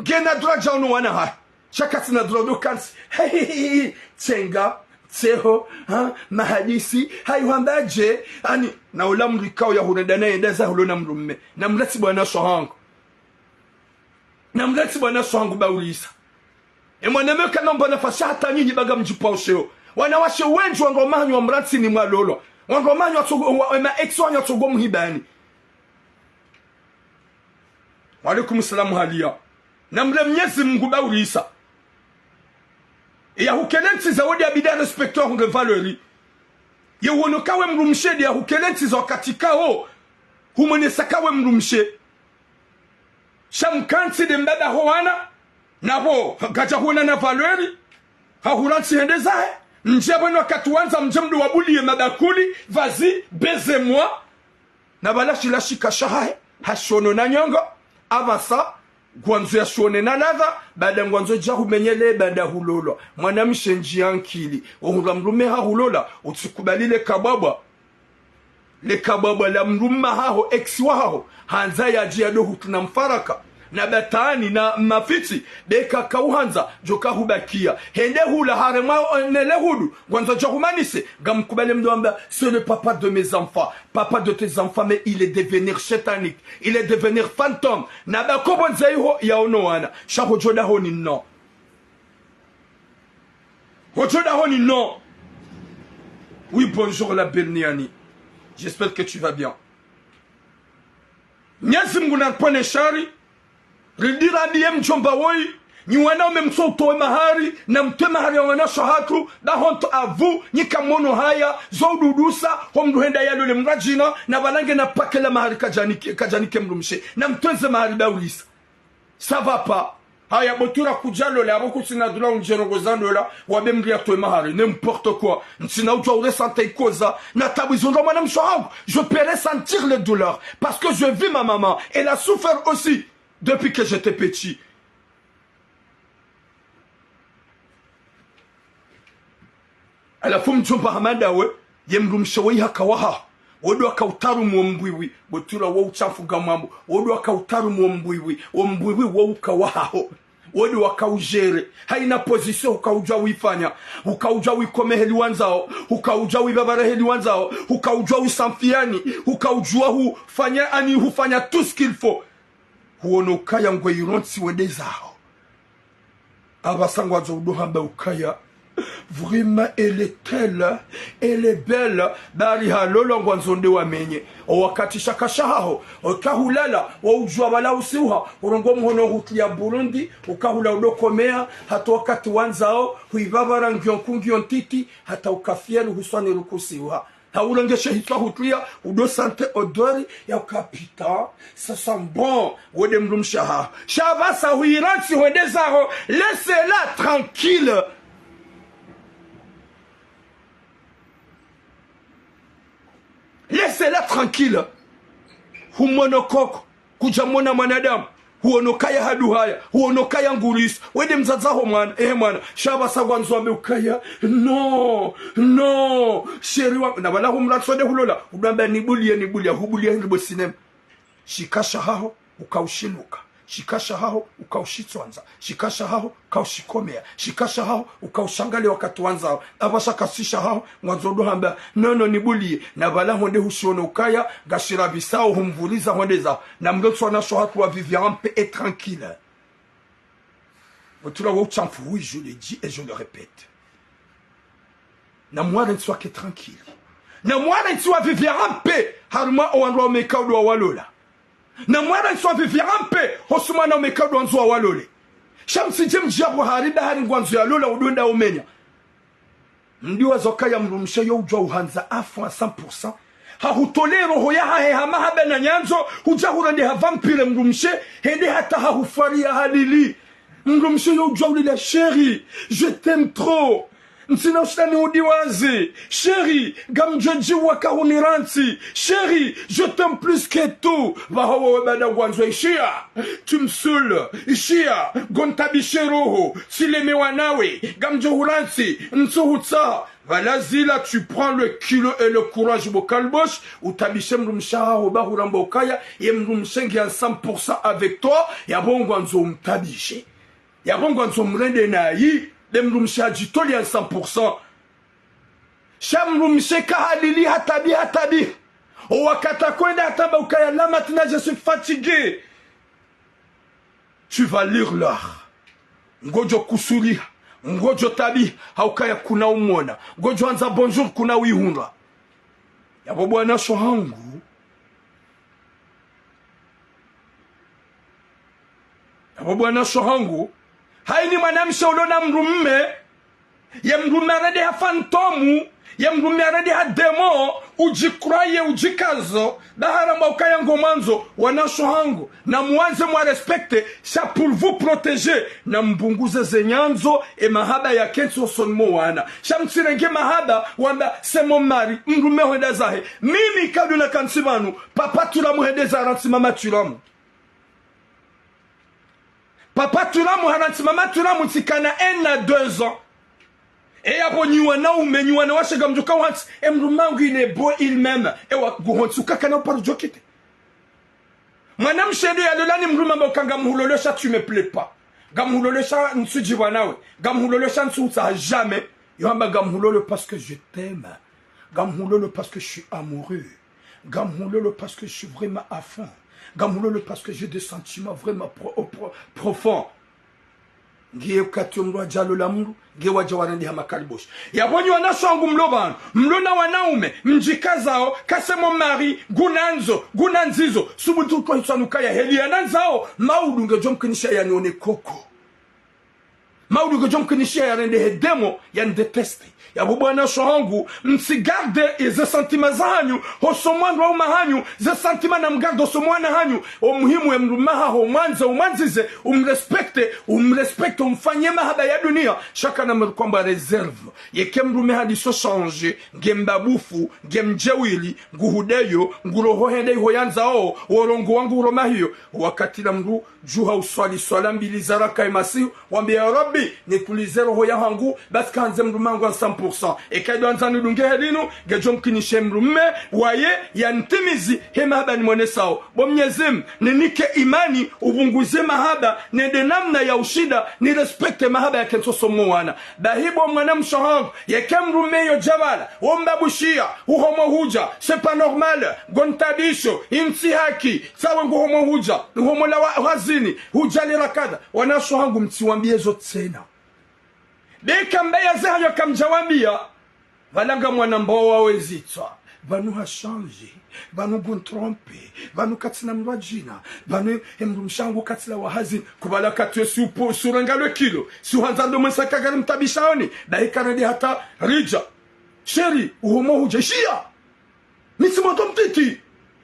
ngena dra jauno wana ha shakati na dra do kansi tsenga seho mahadisi hayuhambaje ani na ulamri kao ya hunedana endeza hulona mrumme na mleti bwana sohangu baulisa mwaname kana mbona fashata nyinyi baga mjipausheo wanawashe wengi wangomanyu wa mrati ni mwalolo wangomanyu wa exo nya togo mhibani wa alaikum salam halia na mle Mwenyezi Mungu baulisa ya hukelenti za wodi abida respecteur de valeri ya wonokawe mrumshe ya hukelenti za katika o humonesakawe mrumshe shamkanti de mbada hoana nabo gaja huona na valeri hahuranti hendezae njabweno wakatuanza mjemdu wabuli ya madakuli vazi beze moi na balashi la shikashahae hashono na nyongo avasa gwanzo ya shone na ladha baada ngwanzo jahu menyele baada hulolo mwanamshe njiankili ohura mrume ha hulola utikubalile kababwa le kababwa la mrumma haho eksi waho hanza ya jiado hutuna mfaraka na batani na mafiti beka kauhanza joka hubakia hende hula harema nele hudu gwanzo jahumanise gamkubale mdoamba c'est le papa de mes enfants papa de tes enfants mais il est devenir chétanique il est devenir fantôme na bakobonza iho ya onoana shaho joda honi non joda honi non. Oui, bonjour la belle Niani, j'espère que tu vas bien. Nyazim guna pone shari ridira diem mchomba woi ni wanaume msoto mahari na mte mahari wana shahatu da honto avu nyika mono haya zodudusa homduhenda yalo le mrajina na balange na pakela mahari kajanike mrumshe na mtenze mahari baulisa ça va pas haya botura kujalo le aboko sina dula unjero la wabe mria to mahari n'importe quoi nsina uto ressentir cause na tabizonda mwana mshahangu je peux ressentir le douleur parce que je vis ma maman elle a souffert aussi depuis que j'étais petit. Ala fum chompa hamada we yemrumshawi hakawaha wodo akautaru muombwiwi botura wo uchafuga mambo wodo akautaru muombwiwi ombwiwi wo ukawaho wodo akaujere haina position ukaujwa wifanya ukaujwa wikomeheli wanzao ukaujwa wibabareheli wanzao ukaujwa wisamfiani ukaujwa hufanya ani hufanya tout ce qu'il faut huono ukaya ngwe ironsi wedezao abasangwa zoduhamba ukaya vraiment elle est telle elle est belle bari halolo ngwanzonde wamenye o wakati shakashaho okahulala wa ujwa bala usiuha urongo mhono hutu ya Burundi ukahula udokomea hata wakati wanzao huibabara ngionkungi ontiti hata ukafieru huswani rukusiuha haulengeshe hitwa hutuya udo sante odori ya kapita ça sent bon wede mrumshaha shabasa huiransi wedezaro laissez-la tranquille. Laissez-la tranquille. Humonokoko kujamona mwanadamu huonokaya haduhaya huonokaya nguris wede mzazaho mwana mwana shabasa gwanzwambe ukaya no sheri wa na bala humratsode hulola udamba nibulia hubulia ndibo sinema shikasha haho ukaushinuka shikasha haho ukaushitswanza shikasha haho kaushikomea shikasha haho ukaushangale wakati wanzao abasha kasisha haho mwanzodo hamba nono nibulie na bala honde hushono ukaya gashira bisao humvuliza honde zao na mlotso na shohatu wa vivant paix et tranquille. Otula wo chamfu oui je le dis et je le répète. Na moi ne soit que tranquille. na mwana ntiwa vivirampe haruma owanwa mekaudo walola na mwana ntiwa vivirampe hosumana mekaudo wanzo walole shamsi jem jabo harida hari ngwanzo ya lola udonda umenya ndiwa zokaya mrumshe yo ujwa uhanza afu 100% hahutole roho ya hahe hamahabe na nyanzo hujahura ndi havampire mrumshe hende hata hahufaria halili mrumshe yo ujwa ulila chérie je t'aime trop Nsina ustani udiwazi chérie gamjoji wakahuniranti chérie je t'aime plus que tout vahawa webada wanzo ishia tu me saoules ishia gontabishe roho silemewa nawe gamjohuranti nsuhutsa Valazila, tu prends le kilo et le courage au calboche, ou tabiche mrumsha au bahurambokaya, et mrumshengi à 100% avec toi, ya bonganzo mtabiche. Ya bonganzo mrende nayi, de mrumsha jitoli à 100%. Shamrumshe kahalili hatabi. O wakata kwenda hataba ukaya la matina, je suis fatigué. Tu vas lire l'art. Ngojo kusuri. Ngojo tabi haukaya kuna umona ngojo anza bonjour kuna wihunga yabo bwana shohangu haini mwanamsha ulona mrumme ya mrumme arade ha fantomu ya mrumme arade ha demo ujikuraye ujikazo dahara maukaya ngomanzo wana shohangu na mwanze mwa respecte ça pour vous protéger na mbunguze zenyanzo e mahaba ya kenso sonmo wana shamtsirenge mahaba wamba semo mari mrumme hoda zahe mimi kaduna kansibanu papa tulamu hedeza aranti mama tulamu papa tulamu haranti mama tulamu tikana 1 à 2 ans et après nyuana umenyuana washega mjuka wanti emrumangu ine bo il même e wa guhonsuka kana par jokite manam shede ya lolani mruma mbokanga muhulolesha tu me plais pas gamuhulolesha nsujiwa nawe gamuhulolesha nsuta jamais yamba gamuhulolo parce que je t'aime gamuhulolo parce que je suis amoureux gamuhulolo parce que je suis vraiment à fond gamuhulolo parce que j'ai des sentiments vraiment profonds ngiye katumwa jalo la mungu ngiye waja warandi hama kalibosh yabonyi wanashangu mlobano mlona wanaume mjikazao kasemo mari gunanzizo subutu kwa hisanuka ya heli yananzao maudu ngejo mkinisha ya nione koko maudu ngejo mkinisha ya rende hedemo ya ndeteste yabo bwana shohangu msigarde ze sentiments zanyu hosomwandu au mahanyu ze sentiments na mgardo somwana hanyu omuhimu ya mrumaha ho umanzize umrespecte umfanye mahaba ya dunia shaka na kwamba reserve yeke mrume hadi so change ngembabufu ngemjewili nguhudeyo nguroho hende hoyanzao worongo wangu uromahiyo wakati la mru juha uswali swala mbili zaraka imasi wambia ya rabbi nitulize roho ya hangu basi kanze mrumangu 100%. Et kaido anzani dunge hedinu gejo mkinishe mrumme waye ya ntimizi he mahaba ni mwenesao bomnyezim ninike imani ubunguze mahaba nende namna ya ushida ni respecte mahaba ya kenso somuwana bahibo mwana mshohangu ya kemrumme yo jabala ombabushia uhomo huja c'est pas normal gontabisho imtihaki sawa nguhomo huja uhomo la wazini hujali rakada wanashohangu mtiwambie zote tena Beka mbaya zayo kamjawambia valanga mwana mbao wawe zitwa vanu hashanje vanu guntrompe vanu katina mwajina vanu emrumshangu katila wahazi kubala katwe supo surangalo kilo suhanzando mwensaka gari mtabishaoni daika redi hata rija sheri uhomo hujeshia nisimoto mtiti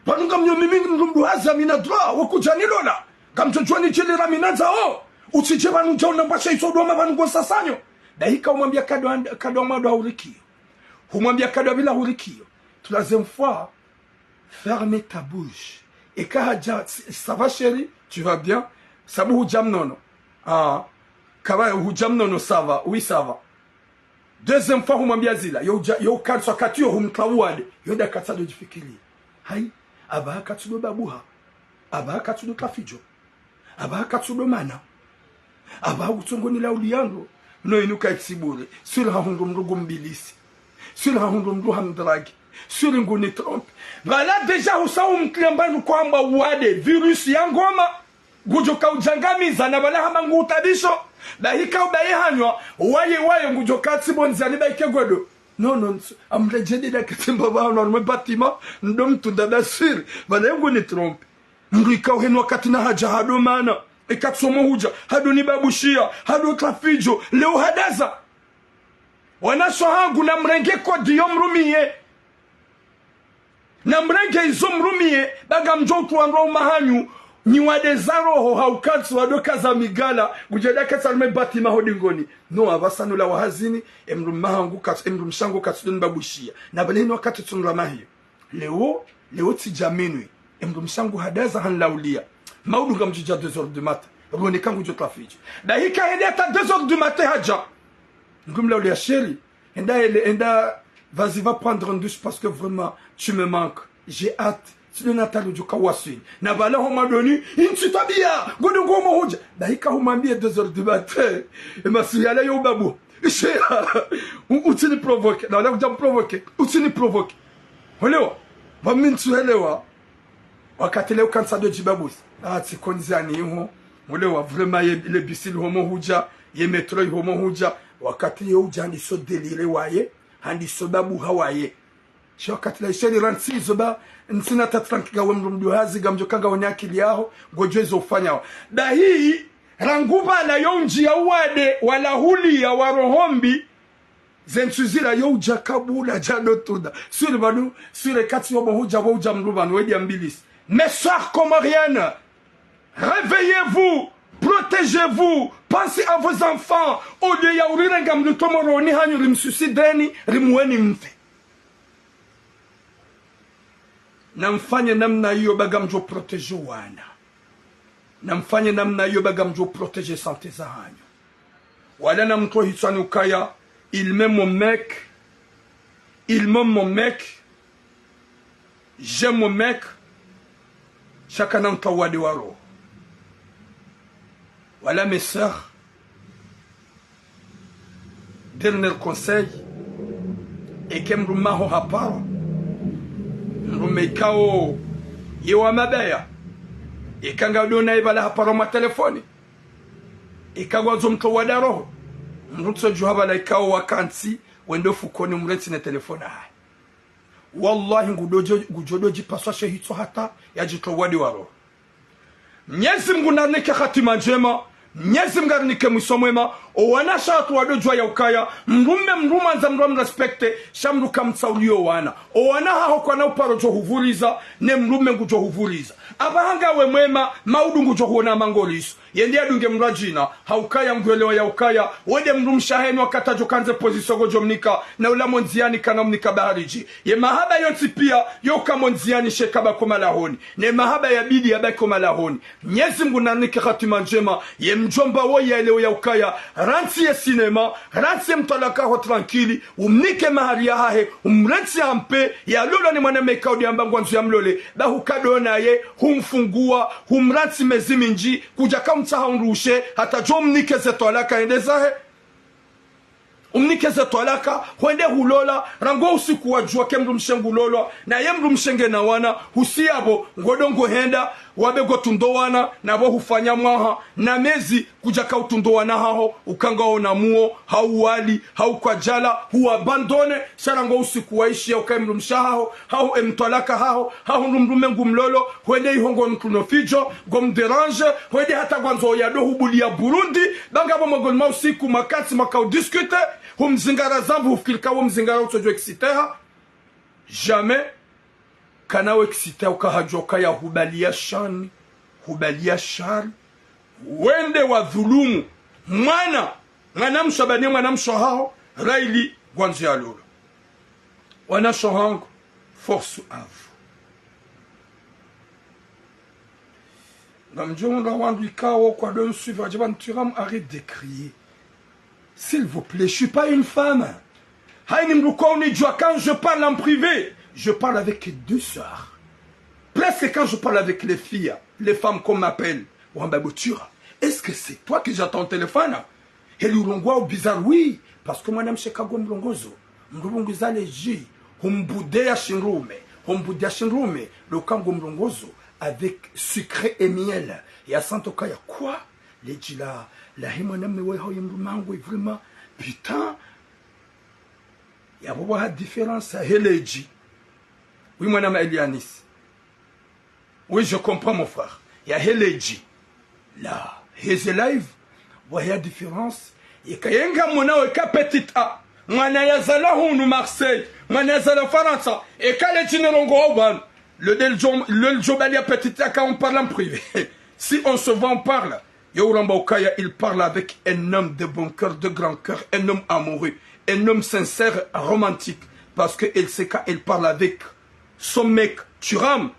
vanu kamnyo mimi mrumdu haza minadra wakujanilola kamjojwani jeli raminaza o uchije vanu jauna mbasha isodoma vanu gonsasanyo Daika umwambia kado amado haurikio. Umwambia kado bila haurikio. Troisième fois, ferme ta bouche. Et kahaja, ça va chérie? Tu vas bien? Sabu hujam nono. Ah, kawa hujam nono ça va. Oui, ça va. Deuxième fois, umwambia zila. Yo kalso katio humklawade. Yo da katsa do jifikiri. Hai, aba katsu do babuha. Aba katsu do kafijo. Aba katsu do mana. Aba utongoni la uliango. No inuka eksibure sur hahundu mrugu mbilisi sur hahundu mrugu hamdragi sur nguni trompe vala deja usau mklambanu kwamba uade virus ya ngoma gujoka ujangamiza na bala hama ngutabisho bahika ubaye hanywa waye ngujoka tsibonzi alibaike godo non amrejeni da kitimba ba na me bâtiment ndom tunda da sur bana yangu ni trompe mndu ikao henu wakati na haja hado mana ikatsomo huja hado ni babushia hado trafijo leo hadaza wanasho hangu na mrenge kodi yo mrumie na mrenge izo mrumie baga mjotu wanro mahanyu ni wadezaroho haukatsu wadoka za migala gujada katsa me batima hodingoni no abasanu la wahazini emrumahangu katsu emrumshango katsu babushia na baleni wakati tunramahi leo tijamenwe emrumshango hadaza hanlaulia maudu ngamjija 2h du matin roni kangu jo trafiji dakika hata 2h du matin haja ngumlaulia chérie enda vas-y va prendre une douche parce que vraiment tu me manques j'ai hâte sio natali ujuka wasini na bala ho madoni inchi tabia godo ngomo hoja dakika humambie 2h du matin et masiyala yo babu utini provoke na wala kujam provoke utini provoke olewa bamintu elewa wakati leo kansa do jibabusi atikonzani ho olewa vraiment le bisil homo huja ye metro homo huja wakati yo ujandi so delire waye handi so babu hawaye shokati la isheri ransi zoba nsina tatrankiga wemrumdu hazi gamjokanga wanyakili yaho ngojwezo ufanya da hii ranguba la yonji ya wade wala huli ya warohombi zentuzira yo ujakabula jado tuda sur banu sur kati yo mohuja woja mrubanu wedi ambilis mes soeurs comoriennes réveillez-vous. Protégez-vous, pensez à vos enfants. Au lieu ya urira ngamdu tomoroni hanyu rimsusideni rimweni mfe. Namfanye namna hiyo bagamjo protege wana. Namfanye namna hiyo bagamjo protege santé za hanyu. Wala namto hitwani ukaya, il m'aime mon mec, il m'aime mon mec, j'aime mon mec, chacun namto wadi waro. Voilà mes sœurs, dernier conseil, et que mrumaho haparo, mrumekao yewa mabaya, et kanga dona ibala haparo ma telefoni, et kagwa zomto wadaroho, mrutso juhaba la ikao wakansi, wendo fukoni mreti na telefona hai. Wallahi ngujodoji paswa shehito hata, ya jito wadi waro. Mnyezi Mungu nanike khatima njema, Mnyezi Mungu nanike mwisho mwema, owanasha watu wadojwa ya ukaya, mrumanza respecte, shamru kamtsaulio wana. Owanaha hokwa na uparo jo huvuriza, ne mrume ngu jo huvuriza. Abahanga we mwema, maudu ngu jo huona mangolisu. Yendi adunge mrajina, haukaya mgwelewa ya ukaya, wede mrumshaheni wakata jo kanze pozisogo jomnika, na ula monziani kanamnika bahariji. Ye mahaba yonti pia, yoka monziani shekaba komalahoni. Ne mahaba ya bidi ya bako malahoni. Mnyezi Mungu nanike khatima njema, ye mjomba woye elewa ya ukaya, ranti ya sinema, ranti ya mtalaka ho tranquili, umnike mahari ya hahe, umrenti ya mpe, ya lula ni mwana mekaudi ya mbangwanzu ya mlole, da hukado na ye, humfungua, humranti meziminji, kujaka mtaha unrushe, hata jo umnike zeto alaka endezahe, umnike zeto alaka, huende hulola, rango usiku wajua kemru mshengu lolo, na yemru mshenge na wana, husiabo, ngodongo henda, wabego tundowana, na bo hufanya mwaha, na mezi kujaka utundowana hao, ukangao na muo, hau wali, hau kwa jala, huabandone, sharango usiku waishi ya ukemru mshaho, hau emtolaka hau numrumengu mlolo, huende ihongo ntunofijo, gomderange, huende hata gwanzo yado hubuli ya Burundi, bangabo mogolma usiku makati makao diskute, humzingara zambu hufkilika humzingara utojo eksiteha, jamais, kanawe kisita ukahajoka ya hubalia shani, hubalia shari, wende wa dhulumu, mwana mshabani mwana mshohao, raili gwanzi ya lolo. Wana shohangu, force à vous. Namjonga wandu ikawo kwa don suivre, ajiban turam, arrête de crier. S'il vous plaît, je suis pas une femme. Haini mrukoni jua quand je parle en privé. Je parle avec deux sœurs. Presque quand je parle avec les filles, les femmes qu'on m'appelle, est-ce que c'est toi qui j'attends au téléphone? Et l'urongwa au bizarre, oui. Parce que moi, je suis kago mlongozo. Mlongoza léger. Humbudea shinrume. Humbudea shinrume. Le kango mlongozo. Avec sucré et miel. Et à Santoka, il y a quoi? Les djila. La himana mewe hao yemrumango. Vraiment. Putain. ya bwa différence heleji. Oui mon ami Elianis. Oui, je comprends mon frère. Il y a heleji. Là, his live, voyez différence. Et kayenga mona weka petite a. Mwana yazala hunu Marseille, mwana yazala Faransa. Et kale jinerongo oban. Le Jobalia petite a quand on parle en privé. Si on se voit, on parle. Yoramba Okaya, il parle avec un homme de bon cœur, de grand cœur, un homme amoureux, un homme sincère, romantique. Parce que il parle avec son mec, Turam.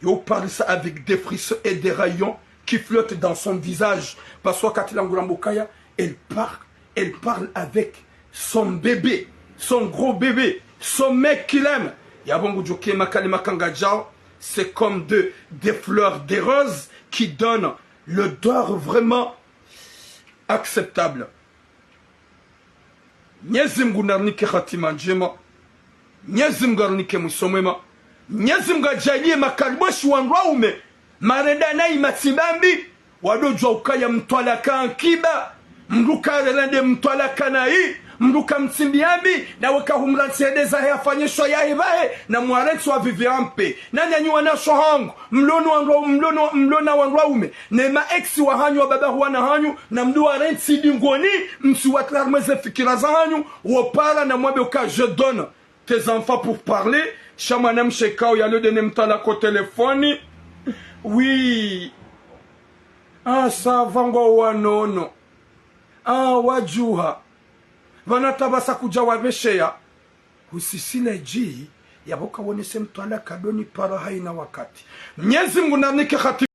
Il parle ça avec des frissons et des rayons qui flottent dans son visage. Parce que Katilangouramba Okaya, elle parle avec son bébé, son gros bébé, son mec qu'il aime. C'est comme des fleurs, des roses qui donnent l'odeur vraiment acceptable. Nyezim gunarnike khatima njema, nyezim garnike musomema, nyezim gajalie makalboshi wanraume, marenda na imatibambi, wadojwa ukaya mtwalaka ankiba, mruka relende mtwalaka na hii, mruka mtsimbiambi, na waka humransedeza hayafanyeshwa ya hibahe, na mwarensu wa viviampe, na nyanyua na shohangu, mlona wanraume, nema exi wa hanyu wa baba huwana hanyu, na mdu wa rensi dingoni, msu watlarmeze fikira za hanyu, wopara na mwabe uka, je donne tes enfants pour parler, chamanem shekao ya le dene mtala ko telefoni, oui, ah sa vango wanono, ah wajuha, vanatabasa kuja wabeshea, usisile ji, yaboka wonese mtala kadoni para haina wakati. Mnyezi Mungu nanike khati